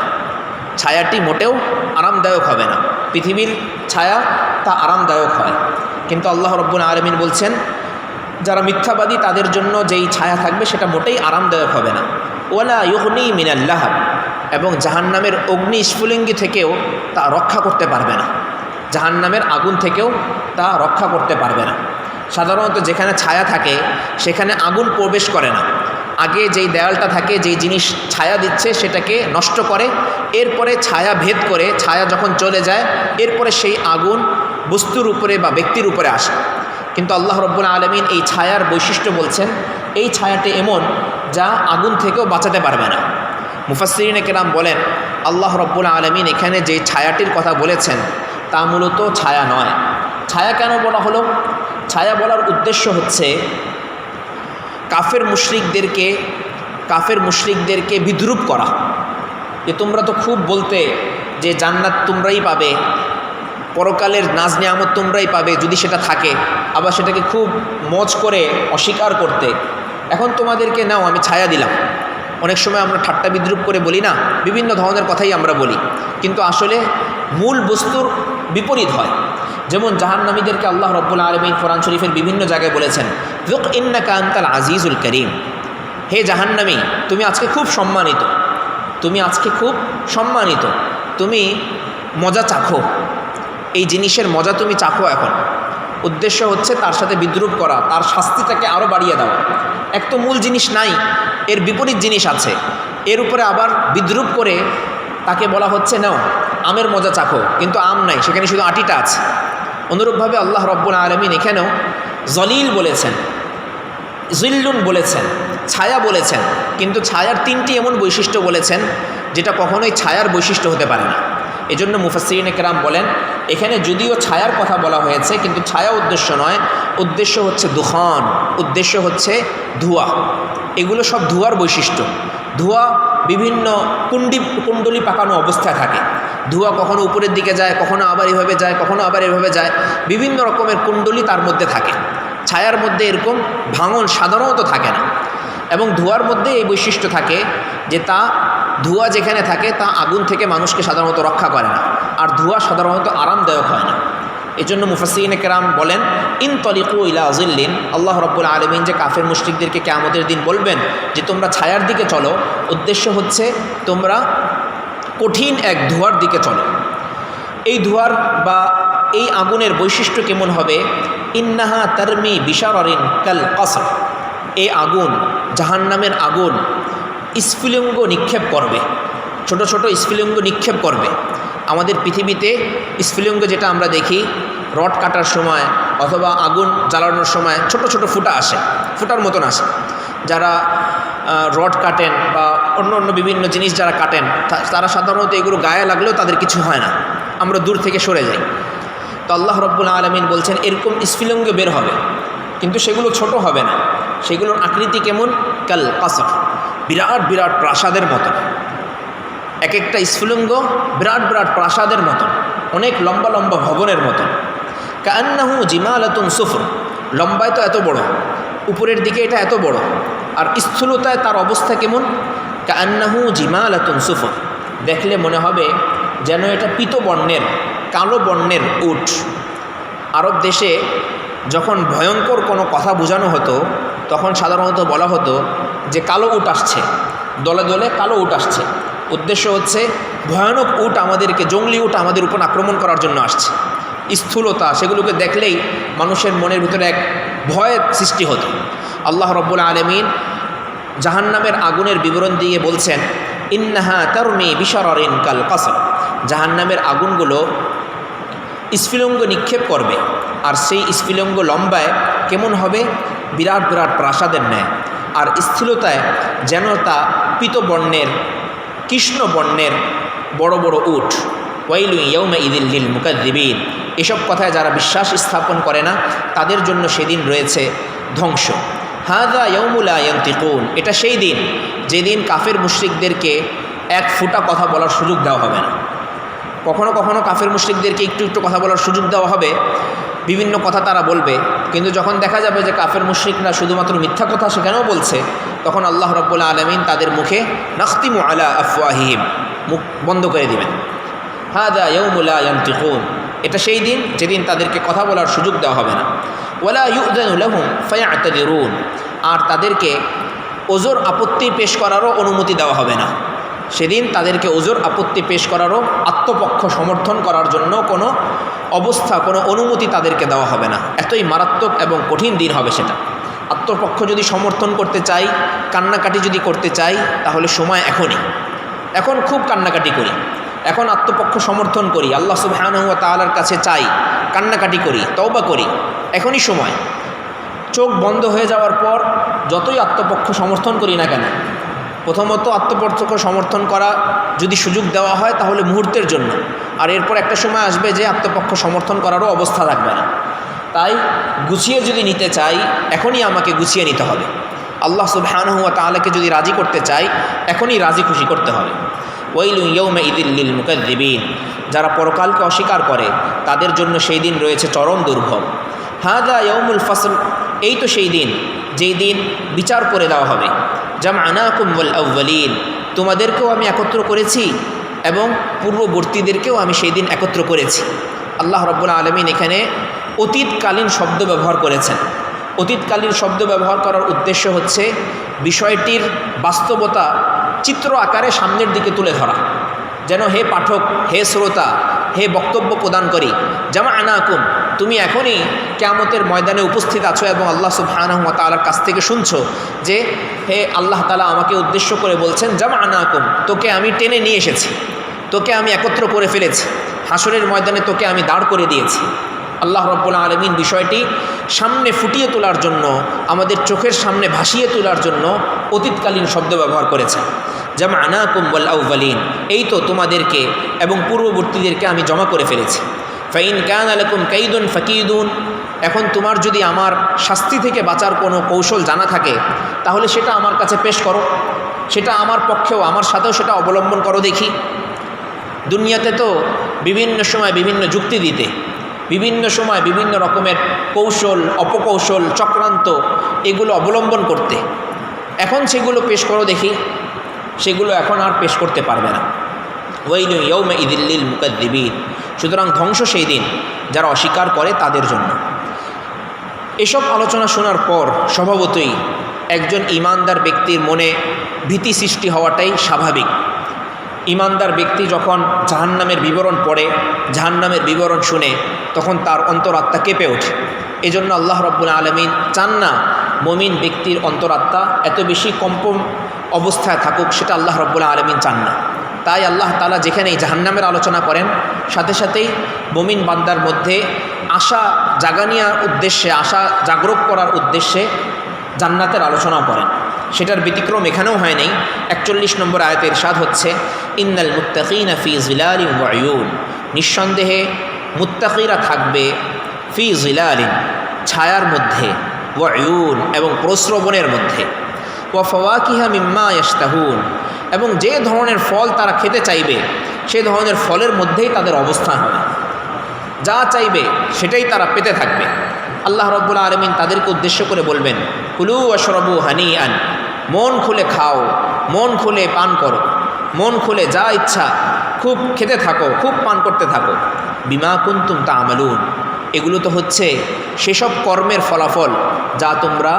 ছায়াটি মোটেও আরামদায়ক হবে না। পৃথিবীর ছায়া তা আরামদায়ক হয়, কিন্তু আল্লাহ রাব্বুল আলামিন বলছেন যারা মিথ্যাবাদী তাদের জন্য যেই ছায়া থাকবে সেটা মোটেই আরামদায়ক হবে না। ওয়ালা ইউগনি মিনাল লাহাব, এবং জাহান্নামের অগ্নি স্ফুলিঙ্গি থেকেও তা রক্ষা করতে পারবে না, জাহান্নামের আগুন থেকেও তা রক্ষা করতে পারবে না। সাধারণত যেখানে ছায়া থাকে সেখানে আগুন প্রবেশ করে না। আগে যেই দেয়ালটা থাকে, যেই জিনিস ছায়া দিচ্ছে সেটাকে নষ্ট করে, এরপরে ছায়া ভেদ করে ছায়া যখন চলে যায় এরপরে সেই আগুন বস্তুর উপরে বা ব্যক্তির উপরে আসে। কিন্তু আল্লাহ রব্বুল আলামিন এই ছায়ার বৈশিষ্ট্য বলছেন, এই ছায়াটি এমন যা আগুন থেকেও বাঁচাতে পারবে না। মুফাসসিরিনে কেরাম বলেন, আল্লাহ রব্বুল আলামিন এখানে যে ছায়াটির কথা বলেছেন তা মূলত ছায়া নয়। ছায়া কেন বলা হলো? ছায়া বলার উদ্দেশ্য হচ্ছে কাফের মুশরিকদেরকে বিদ্রুপ করা, যে তোমরা তো খুব বলতে যে জান্নাত তোমরাই পাবে, পরকালের নাজ নিয়ামত তোমরাই পাবে যদি সেটা থাকে, আবার সেটাকে খুব মজ করে অস্বীকার করতে। এখন তোমাদেরকে নাও আমি ছায়া দিলাম। অনেক সময় আমরা ঠাট্টা বিদ্রুপ করে বলি না, বিভিন্ন ধরনের কথাই আমরা বলি, কিন্তু আসলে মূল বস্তুর বিপরীত হয়। যেমন জাহান্নামীদেরকে আল্লাহ রব্বুল আলামিন কোরআন শরীফের বিভিন্ন জায়গায় বলেছেন, যুক ইন্নাকা আনতাল আজিজুল করিম, হে জাহান্নামী তুমি আজকে খুব সম্মানিত, তুমি মজা চাখো, এই জিনিসের মজা তুমি চাখো। এখন উদ্দেশ্য হচ্ছে তার সাথে বিদ্রুপ করা, তার শাস্তিটাকে আরও বাড়িয়ে দেওয়া। এক তো মূল জিনিস নাই, এর বিপরীত জিনিস আছে, এর উপরে আবার বিদ্রুপ করে তাকে বলা হচ্ছে নাও আমের মজা চাখো, কিন্তু আম নাই, সেখানে শুধু আটিটা আছে। অনুরূপভাবে আল্লাহ রব্বুল আলামিন এখানেও জলিল বলেছেন, জিল্লুন বলেছেন, ছায়া বলেছেন, কিন্তু ছায়ার তিনটি এমন বৈশিষ্ট্য বলেছেন যেটা কখনোই ছায়ার বৈশিষ্ট্য হতে পারে না। এজন্য মুফাসসিরিনে কেরাম বলেন, এখানে যদিও ছায়ার কথা বলা হয়েছে কিন্তু ছায়া উদ্দেশ্য নয়, উদ্দেশ্য হচ্ছে দুখান, উদ্দেশ্য হচ্ছে ধোঁয়া। এগুলো সব ধোঁয়ার বৈশিষ্ট্য। ধোঁয়া বিভিন্ন কুণ্ডলি পাকানো অবস্থায় থাকে। ধোঁয়া কখনো উপরের দিকে যায়, কখনো আবার এভাবে যায়, কখনো আবার এভাবে যায়, বিভিন্ন রকমের কুণ্ডলি তার মধ্যে থাকে। ছায়ার মধ্যে এরকম ভাঙন সাধারণত থাকে না। এবং ধোঁয়ার মধ্যে এই বৈশিষ্ট্য থাকে যে ধোঁয়া যেখানে থাকে তা আগুন থেকে মানুষকে সাধারণত রক্ষা করে না, আর ধোঁয়া সাধারণত আরামদায়ক হয় না। এজন্য মুফাসসিরিনে কেরাম বলেন, ইনতলিকু ইলা জিল্লিন, আল্লাহ রব্বুল আলামিন যে কাফের মুশরিকদেরকে কিয়ামতের দিন বলবেন যে তোমরা ছায়ার দিকে চলো, উদ্দেশ্য হচ্ছে তোমরা কঠিন এক ধোঁয়ার দিকে চলো। এই ধোঁয়ার বা এই আগুনের বৈশিষ্ট্য কেমন হবে? ইন্নাহা তারমি বিশারারিন কাল কসর, এই আগুন, জাহান্নামের আগুন স্ফুলিঙ্গ নিক্ষেপ করবে, ছোট ছোট স্ফুলিঙ্গ নিক্ষেপ করবে। আমাদের পৃথিবীতে স্ফুলিঙ্গ যেটা আমরা দেখি রড কাটার সময় অথবা আগুন জ্বালানোর সময় ছোট ছোট ফুটা আসে, ফুটার মতন আসে। যারা রড কাটেন বা অন্য বিভিন্ন জিনিস যারা কাটেন তারা সাধারণত এগুলো গায়ে লাগলেও তাদের কিছু হয় না, আমরা দূর থেকে সরে যাই। তো আল্লাহ রব্বুল আলামিন বলছেন এরকম স্ফুলিঙ্গ বের হবে, কিন্তু সেগুলো ছোট হবে না, সেগুলোর আকৃতি কেমন? কাল কাসর, বিরাট বিরাট প্রাসাদের মতন। এক একটা স্ফুলিঙ্গ বিরাট বিরাট প্রাসাদের মতন, অনেক লম্বা লম্বা ভবনের মতন। কান্নাহু জিমালাতুন সুফর, লম্বায় তো এত বড়, উপরের দিকে এটা এত বড়, আর স্থূলতায় তার অবস্থা কেমন? কান্নাহু জিমালাতুন সুফর, দেখলে মনে হবে যেন এটা পীতবর্ণের, কালো বর্ণের উট। আরব দেশে যখন ভয়ঙ্কর কোনো কথা বোঝানো হতো তখন সাধারণত বলা হতো যে কালো উট আসছে, দলে দলে কালো উট আসছে। উদ্দেশ্য হচ্ছে ভয়ানক উট আমাদেরকে, জঙ্গলি উট আমাদের উপর আক্রমণ করার জন্য আসছে। স্থূলতা, সেগুলোকে দেখলেই মানুষের মনের ভিতরে এক ভয়ের সৃষ্টি হতো। আল্লাহ রব্বুল আলামিন জাহান্নামের আগুনের বিবরণ দিয়ে বলছেন, ইন্নাহা তারমি বিশারারিন কাল কসর, জাহান্নামের আগুনগুলো স্ফুলিঙ্গ নিক্ষেপ করবে, আর সেই স্ফুলিঙ্গ লম্বায় কেমন হবে? বিরাট বিরাট প্রাসাদের ন্যায়, আর স্থূলতায় যেন তা পীতবর্ণের, কৃষ্ণ বর্ণের বড় বড় উট। ওয়াইলু ইয়াউমা ইযিল লিল মুকাযযিবিন, এসব কথায় যারা বিশ্বাস স্থাপন করে না তাদের জন্য সেদিন রয়েছে ধ্বংস। হাযা ইয়াউমু লা ইয়ানতিকুন, এটা সেই দিন যেদিন কাফের মুশরিকদেরকে এক ফোঁটা কথা বলার সুযোগ দেওয়া হবে না। কখনো কখনো কাফের মুশরিকদেরকে একটু একটু কথা বলার সুযোগ দেওয়া হবে, বিভিন্ন কথা তারা বলবে, কিন্তু যখন দেখা যাবে যে কাফের মুশরিকরা শুধুমাত্র মিথ্যা কথা সেখানেও বলছে, তখন আল্লাহ রাব্বুল আলামিন তাদের মুখে নাখতিমু আলা আফওয়াহিহিম, মুখ বন্ধ করে দিবেন। হাযা ইয়াউমু লা ইয়ানতিকুন, এটা সেই দিন যেদিন তাদেরকে কথা বলার সুযোগ দেওয়া হবে না। ওয়ালা ইউযানু লাহুম ফায়াতাযিরুন, আর তাদেরকে ওজর আপত্তি পেশ করারও অনুমতি দেওয়া হবে না। সেদিন তাদেরকে ওজর আপত্তি পেশ করারও, আত্মপক্ষ সমর্থন করার জন্য কোনো অবস্থা, কোনো অনুমতি তাদেরকে দেওয়া হবে না। এতই মারাত্মক এবং কঠিন দিন হবে সেটা। আত্মপক্ষ যদি সমর্থন করতে চাই, কান্নাকাটি যদি করতে চাই, তাহলে সময় এখনই। এখন খুব কান্নাকাটি করি, এখন আত্মপক্ষ সমর্থন করি, আল্লাহ সুবহানাহু ওয়া তাআলার কাছে চাই, কান্নাকাটি করি, তওবা করি, এখনই সময়। চোখ বন্ধ হয়ে যাওয়ার পর যতই আত্মপক্ষ সমর্থন করি না কেন, প্রথমত আত্মপক্ষ সমর্থন করা যদি সুযোগ দেওয়া হয় তাহলে মুহূর্তের জন্য, আর এরপর একটা সময় আসবে যে আত্মপক্ষ সমর্থন করারও অবস্থা থাকবে না। তাই গুছিয়ে যদি নিতে চাই, এখনই আমাকে গুছিয়ে নিতে হবে। আল্লাহ সুবহানাহু ওয়া তাআলাকে যদি রাজি করতে চাই, এখনই রাজি খুশি করতে হবে। ওয়াইলু ইয়াউমাইযিল লিল মুকাযযিবিন, যারা পরকালকে অস্বীকার করে তাদের জন্য সেই দিন রয়েছে চরম দুর্ভোগ। হাযা ইয়াউমুল ফাসল, এই তো সেই দিন যেই দিন বিচার করে দেওয়া হবে। জামআনাকুম ওয়াল আউয়ালিন, তোমাদেরকেও আমি একত্র করেছি এবং পূর্ববর্তীদেরকেও আমি সেই দিন একত্র করেছি। আল্লাহ রাব্বুল আলামিন এখানে অতীতকালীন শব্দ ব্যবহার করেছেন। অতীতকালীন শব্দ ব্যবহার করার উদ্দেশ্য হচ্ছে বিষয়টির বাস্তবতা চিত্র আকারে সামনের দিকে তুলে ধরা, যেন হে পাঠক, হে শ্রোতা, হে বক্তব্য প্রদানকারী, জামআনাকুম, তুমি এখনই কিয়ামতের ময়দানে উপস্থিত আছো এবং আল্লাহ সুবহানাহু ওয়া তাআলার কাছ থেকে শুনছো যে হে আল্লাহ তাআলা আমাকে উদ্দেশ্য করে বলছেন, জামআনাকুম, তোকে আমি টেনে নিয়ে এসেছি, তোকে আমি একত্র করে ফেলেছি, হাসরের ময়দানে তোকে আমি দাঁড় করে দিয়েছি। আল্লাহ রাব্বুল আলামিন বিষয়টি সামনে ফুটিয়ে তোলার জন্য, আমাদের চোখের সামনে ভাসিয়ে তোলার জন্য অতীতকালীন শব্দ ব্যবহার করেছেন। জামআনাকুম ওয়াল আউয়ালিন, এই তো তোমাদেরকে এবং পূর্ববর্তীদেরকে আমি জমা করে ফেলেছি। ফাইন কানা লাকুম কাইদুন ফাকিদুন, এখন তোমার যদি আমার শাস্তি থেকে বাঁচার কোনো কৌশল জানা থাকে তাহলে সেটা আমার কাছে পেশ করো, সেটা আমার পক্ষেও, আমার সাথেও সেটা অবলম্বন করো দেখি। দুনিয়াতে তো বিভিন্ন সময় বিভিন্ন যুক্তি দিতে, বিভিন্ন সময় বিভিন্ন রকমের কৌশল, অপকৌশল, চক্রান্ত এগুলো অবলম্বন করতে, এখন সেগুলো পেশ করো দেখি। সেগুলো এখন আর পেশ করতে পারবে না। ওয়াইলু ইয়াউমাইযিল লিল মুকাযযিবিন, সুতরাং ধ্বংস সেই দিন যারা অস্বীকার করে তাদের জন্য। এসব আলোচনা শোনার পর স্বভাবতই একজন ঈমানদার ব্যক্তির মনে ভীতি সৃষ্টি হওয়াটাই স্বাভাবিক। ঈমানদার ব্যক্তি যখন জাহান্নামের বিবরণ পড়ে, জাহান্নামের বিবরণ শুনে, তখন তার অন্তরাত্মা কেঁপে ওঠে। এজন্য আল্লাহ রাব্বুল আলামিন চান না মুমিন ব্যক্তির অন্তরাত্মা এত বেশি কম্পন অবস্থায় থাকুক, সেটা আল্লাহ রাব্বুল আলামিন চান না। তাই আল্লাহ তাআলা যেখানেই জাহান্নামের আলোচনা করেন, সাথে সাথেই মুমিন বান্দার মধ্যে আশা জাগানিয়ার উদ্দেশ্যে, আশা জাগরুক করার উদ্দেশ্যে জান্নাতের আলোচনাও করেন। সেটার ব্যতিক্রম এখানেও হয় নাই। 41 নম্বর আয়াতে ইরশাদ হচ্ছে, ইন্নাল মুত্তাকিনা ফি জিলালিন ওয়া উয়ুন, নিঃসন্দেহে মুত্তাকিরা থাকবে ফি জিলালিন, ছায়ার মধ্যে, ওয়া উয়ুন, এবং প্রস্রবণের মধ্যে, ওয়া ফাওয়াকিহা মিম্মা ইয়াশতাহুন, এবং যে ধরনের ফল তারা খেতে চাইবে সেই ধরনের ফলের মধ্যেই তাদের অবস্থান হবে। যা চাইবে সেটাই তারা পেতে থাকবে। আল্লাহ রাব্বুল আলামিন তাদেরকে উদ্দেশ্য করে বলবেন, কুলু ওয়াশরাবু হানিআন, মন খুলে খাও, মন খুলে পান করো, মন খুলে যা ইচ্ছা খুব খেতে থাকো, খুব পান করতে থাকো। বিমা কুনতুম তা'মালুন, এগুলো তো হচ্ছে সেসব কর্মের ফলাফল যা তোমরা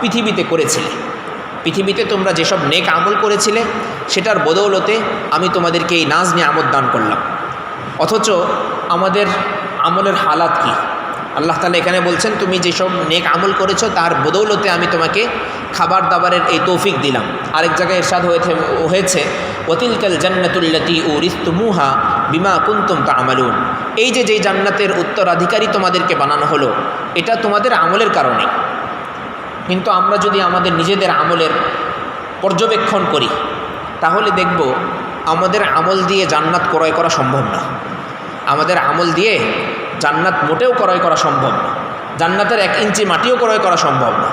পৃথিবীতে করেছিলে। পৃথিবীতে তোমরা যেসব নেক আমল করেছিলে সেটার বদৌলতে আমি তোমাদেরকে এই নাজ নিয়ামত দান করলাম। অথচ আমাদের আমলের হালাত কি? আল্লাহ তাআলা এখানে বলছেন, তুমি যেসব নেক আমল করেছো তার বদৌলতে আমি তোমাকে খাবার দাবারের এই তৌফিক দিলাম। আরেক জায়গায় ইরশাদ হয়েছে ওয়াতিলকাল জান্নাতুল্লাতী উরিসতুমুহা বিমা কুনতুম তা'মালুন, এই যে যেই জান্নাতের উত্তরাধিকারী তোমাদেরকে বানানো হলো, এটা তোমাদের আমলের কারণে। কিন্তু আমরা যদি আমাদের নিজেদের আমলের পর্যবেক্ষণ করি তাহলে দেখব আমাদের আমল দিয়ে জান্নাত ক্রয় করা সম্ভব না। আমাদের আমল দিয়ে জান্নাত মোটেও ক্রয় করা সম্ভব না। জান্নাতের 1 ইঞ্চি মাটিও ক্রয় করা সম্ভব না,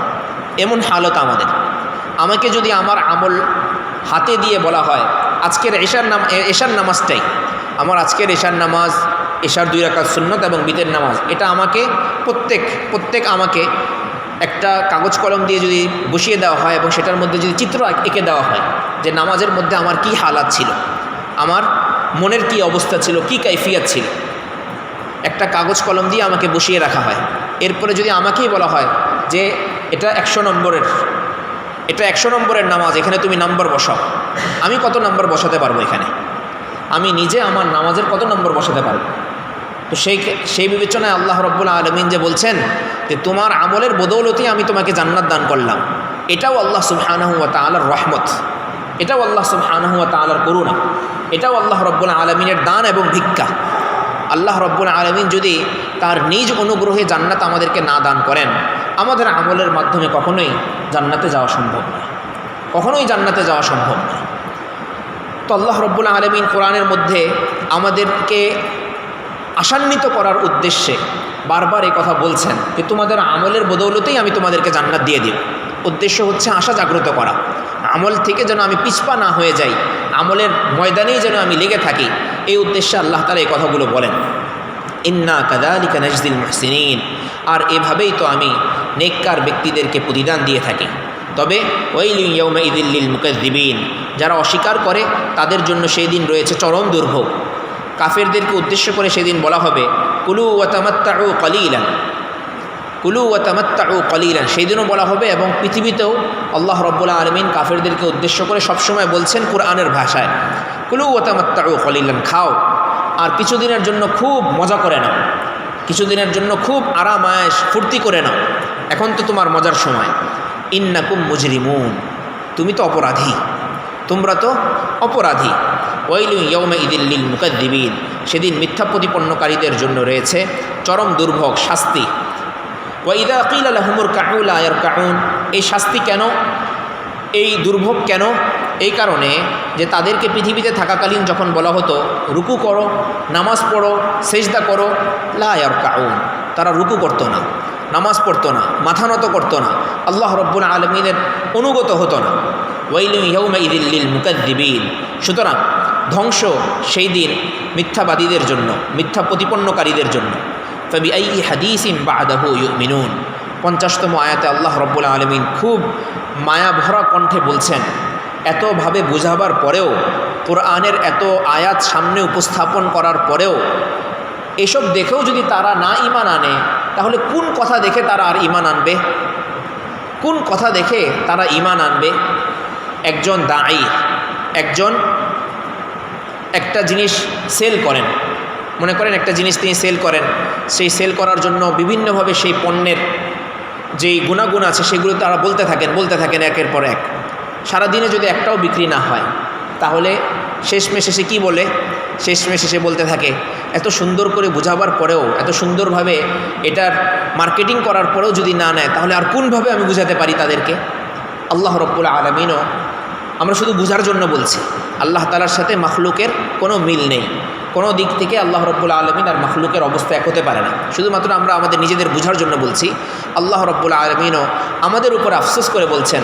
এমন হালত আমাদের। আমাকে যদি আমার আমল হাতে দিয়ে বলা হয় আজকের এশার নামাজটাই, আমার আজকের এশার নামাজ, এশার 2 রাকাত সুন্নত এবং বিতের নামাজ, এটা আমাকে প্রত্যেক আমাকে একটা কাগজ কলম দিয়ে যদি বসিয়ে দেওয়া হয় এবং সেটার মধ্যে যদি চিত্র এঁকে দেওয়া হয় যে নামাজের মধ্যে আমার কি হালাত ছিল, আমার মনের কি অবস্থা ছিল, কি কাইফিয়াত ছিল, একটা কাগজ কলম দিয়ে আমাকে বসিয়ে রাখা হয়। এরপরে যদি আমাকেই বলা হয় যে এটা 100 নম্বরের নামাজ, এখানে তুমি নাম্বার বসাও, আমি কত নাম্বার বসাতে পারবো? এখানে আমি নিজে আমার নামাজের কত নম্বর বসাতে পারবো? তো সেই বিবেচনায় আল্লাহ রাব্বুল আলামিন যে বলছেন যে তোমার আমলের বদৌলতেই আমি তোমাকে জান্নাত দান করলাম, এটাও আল্লাহ সুবহানাহু ওয়া তাআলার রহমত, এটাও আল্লাহ সুবহানাহু ওয়া তাআলার করুণা, এটাও আল্লাহ রাব্বুল আলামিনের দান এবং ভিক্ষা। আল্লাহ রাব্বুল আলামিন যদি তার নিজ অনুগ্রহে জান্নাত আমাদেরকে না দান করেন, আমাদের আমলের মাধ্যমে কখনোই জান্নাতে যাওয়া সম্ভব নয়, কখনোই জান্নাতে যাওয়া সম্ভব নয়। তো আল্লাহ রাব্বুল আলামিন কোরআনের মধ্যে আমাদেরকে আশান্বিত করার উদ্দেশ্যে বারবার এই কথা বলছেন যে তোমাদের আমলের বদৌলতেই আমি তোমাদেরকে জান্নাত দিয়ে দিব। উদ্দেশ্য হচ্ছে আশা জাগ্রত করা, আমল থেকে যেন আমি পিছপা না হয়ে যাই, আমলের ময়দানেই যেন আমি লেগে থাকি, এই উদ্দেশ্যে আল্লাহ তাআলা এই কথাগুলো বলেন। ইন্না কাযালিকা নাজজিল মুহসিনিন, আর এভাবেই তো আমি নেককার ব্যক্তিদেরকে প্রতিদান দিয়ে থাকি। তবে ওয়াইলুন ইয়াউমাইযিল লিল মুকাজ্জিবিন, যারা অস্বীকার করে তাদের জন্য সেই দিন রয়েছে চরম দুর্ভোগ। কাফেরদেরকে উদ্দেশ্য করে সেদিন বলা হবে কুলু ওয়া তামাত্তাউ কলিলান, কুলু ওয়া তামাত্তাউ কলিলান, সেই দিনও বলা হবে। এবং পৃথিবীতেও আল্লাহ রাব্বুল আলামিন কাফেরদেরকে উদ্দেশ্য করে সবসময় বলছেন কোরআনের ভাষায়, কুলু ওয়া তামাত্তাউ কলিলান, খাও আর কিছুদিনের জন্য খুব মজা করে নাও, কিছুদিনের জন্য খুব আরাম আয়েশ ফুর্তি করে নাও, এখন তো তোমার মজার সময়। ইন্নাকুম মুজরিমুন, তুমি তো অপরাধী, তোমরা তো অপরাধী। ওয়াইলুন ইয়াউমাইযিল লিল মুকাজ্জিবিন, সেদিন মিথ্যা প্রতিপন্নকারীদের জন্য রয়েছে চরম দুর্ভোগ শাস্তি। ওয়া ইযা কিলা লাহুমুর কাউ লা ইয়ারকাউন, এই শাস্তি কেন, এই দুর্ভোগ কেন? এই কারণে যে তাদেরকে পৃথিবীতে থাকাকালীন যখন বলা হতো রুকু করো, নামাজ পড়ো, সেজদা করো, লা ইয়ারকাউন, তারা রুকু করতো না, নামাজ পড়তো না, মাথা নত করতো না, আল্লাহ রাব্বুল আলামিনের অনুগত হতো না। ওয়াইলুন ইয়াউমাইযিল লিল মুকাজ্জিবিন, সুতরাং ধ্বংস সেই দিন মিথ্যাবাদীদের জন্য, মিথ্যা প্রতিপন্নকারীদের জন্য। ফাবিআইয়ি হাদিসিন বা'দাহু ইউমিনুন, 50তম আয়াতে আল্লাহ রাব্বুল আলামিন খুব মায়া ভরা কণ্ঠে বলছেন, এতভাবে বোঝাবার পরেও, কোরআনের এত আয়াত সামনে উপস্থাপন করার পরেও এসব দেখেও যদি তারা না ঈমান আনে, তাহলে কোন কথা দেখে তারা আর ঈমান আনবে? কোন কথা দেখে তারা ঈমান আনবে? একজন দাঈ, একজন একটা জিনিস সেল করেন, মনে করেন একটা জিনিস তিনি সেল করেন, সেই সেল করার জন্য বিভিন্নভাবে সেই পণ্যের যেই গুণাগুণ আছে সেগুলো তারা বলতে থাকেন একের পর এক। সারাদিনে যদি একটাও বিক্রি না হয়, তাহলে শেষমেশ শেষে কী বলে? শেষমেশ শেষে বলতে থাকে, এত সুন্দর করে বোঝাবার পরেও, এত সুন্দরভাবে এটার মার্কেটিং করার পরেও যদি না নেয়, তাহলে আর কোনভাবে আমি বুঝাতে পারি তাদেরকে? আল্লাহ রাব্বুল আলামিনও, আমরা শুধু বুঝার জন্য বলছি, আল্লাহ তাআলার সাথে মাখলুকের কোনো মিল নেই, কোনো দিক থেকে আল্লাহ রাব্বুল আলামিন আর মাখলুকের অবস্থা এক হতে পারে না। শুধুমাত্র আমরা আমাদের নিজেদের বুঝার জন্য বলছি। আল্লাহ রাব্বুল আলামিনও আমাদের উপর আফসোস করে বলছেন,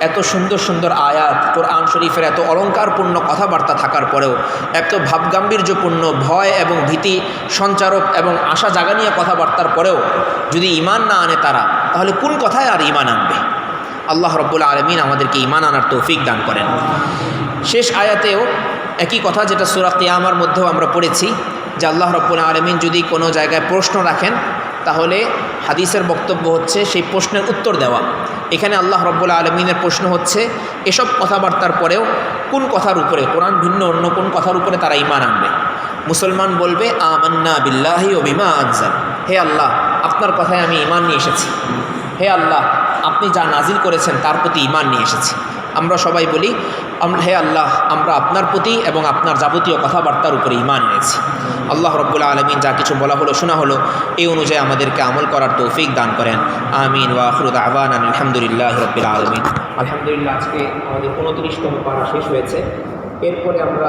এত সুন্দর সুন্দর আয়াত, কোরআন শরীফের এত অলঙ্কারপূর্ণ কথাবার্তা থাকার পরেও, এত ভাবগাম্ভীর্যপূর্ণ, ভয় এবং ভীতি সঞ্চারক এবং আশা জাগানিয়া কথাবার্তার পরেও যদি ঈমান না আনে তারা, তাহলে কোন কথায় আর ঈমান আনবে? আল্লাহ রাব্বুল আলামিন আমাদেরকে ঈমান আনার তৌফিক দান করেন। শেষ আয়াতেও একই কথা, যেটা সূরা কিয়ামার মধ্যেও আমরা পড়েছি, যে আল্লাহ রাব্বুল আলামিন যদি কোনো জায়গায় প্রশ্ন রাখেন, তাহলে হাদিসের বক্তব্য হচ্ছে সেই প্রশ্নের উত্তর দেওয়া। এখানে আল্লাহ রাব্বুল আলামিনের প্রশ্ন হচ্ছে এসব কথাবার্তার পরেও কোন কথার উপরে, কোরআন ভিন্ন অন্য কোন কথার উপরে তারা ঈমান আনবে? মুসলমান বলবে আমান্না বিল্লাহি ওয়া বিমা আনজাল, হে আল্লাহ আপনার কথায় আমি ঈমান নিয়ে এসেছি, হে আল্লাহ আপনি যা নাজিল করেছেন তার প্রতি ঈমান নিয়ে এসেছি। আমরা সবাই বলি, হে আল্লাহ আমরা আপনার প্রতি এবং আপনার যাবতীয় কথাবার্তার উপরে ঈমান এনেছি। আল্লাহ রাব্বুল আলামিন যা কিছু বলা হলো, শোনা হলো, এই অনুযায়ী আমাদেরকে আমল করার তৌফিক দান করেন। আমিন। ওয়া আখিরু দাওয়ানা আলহামদুলিল্লাহি রাব্বিল আলামিন। আলহামদুলিল্লাহ, আজকে আমাদের 29তম পারা শেষ হয়েছে। এরপরে আমরা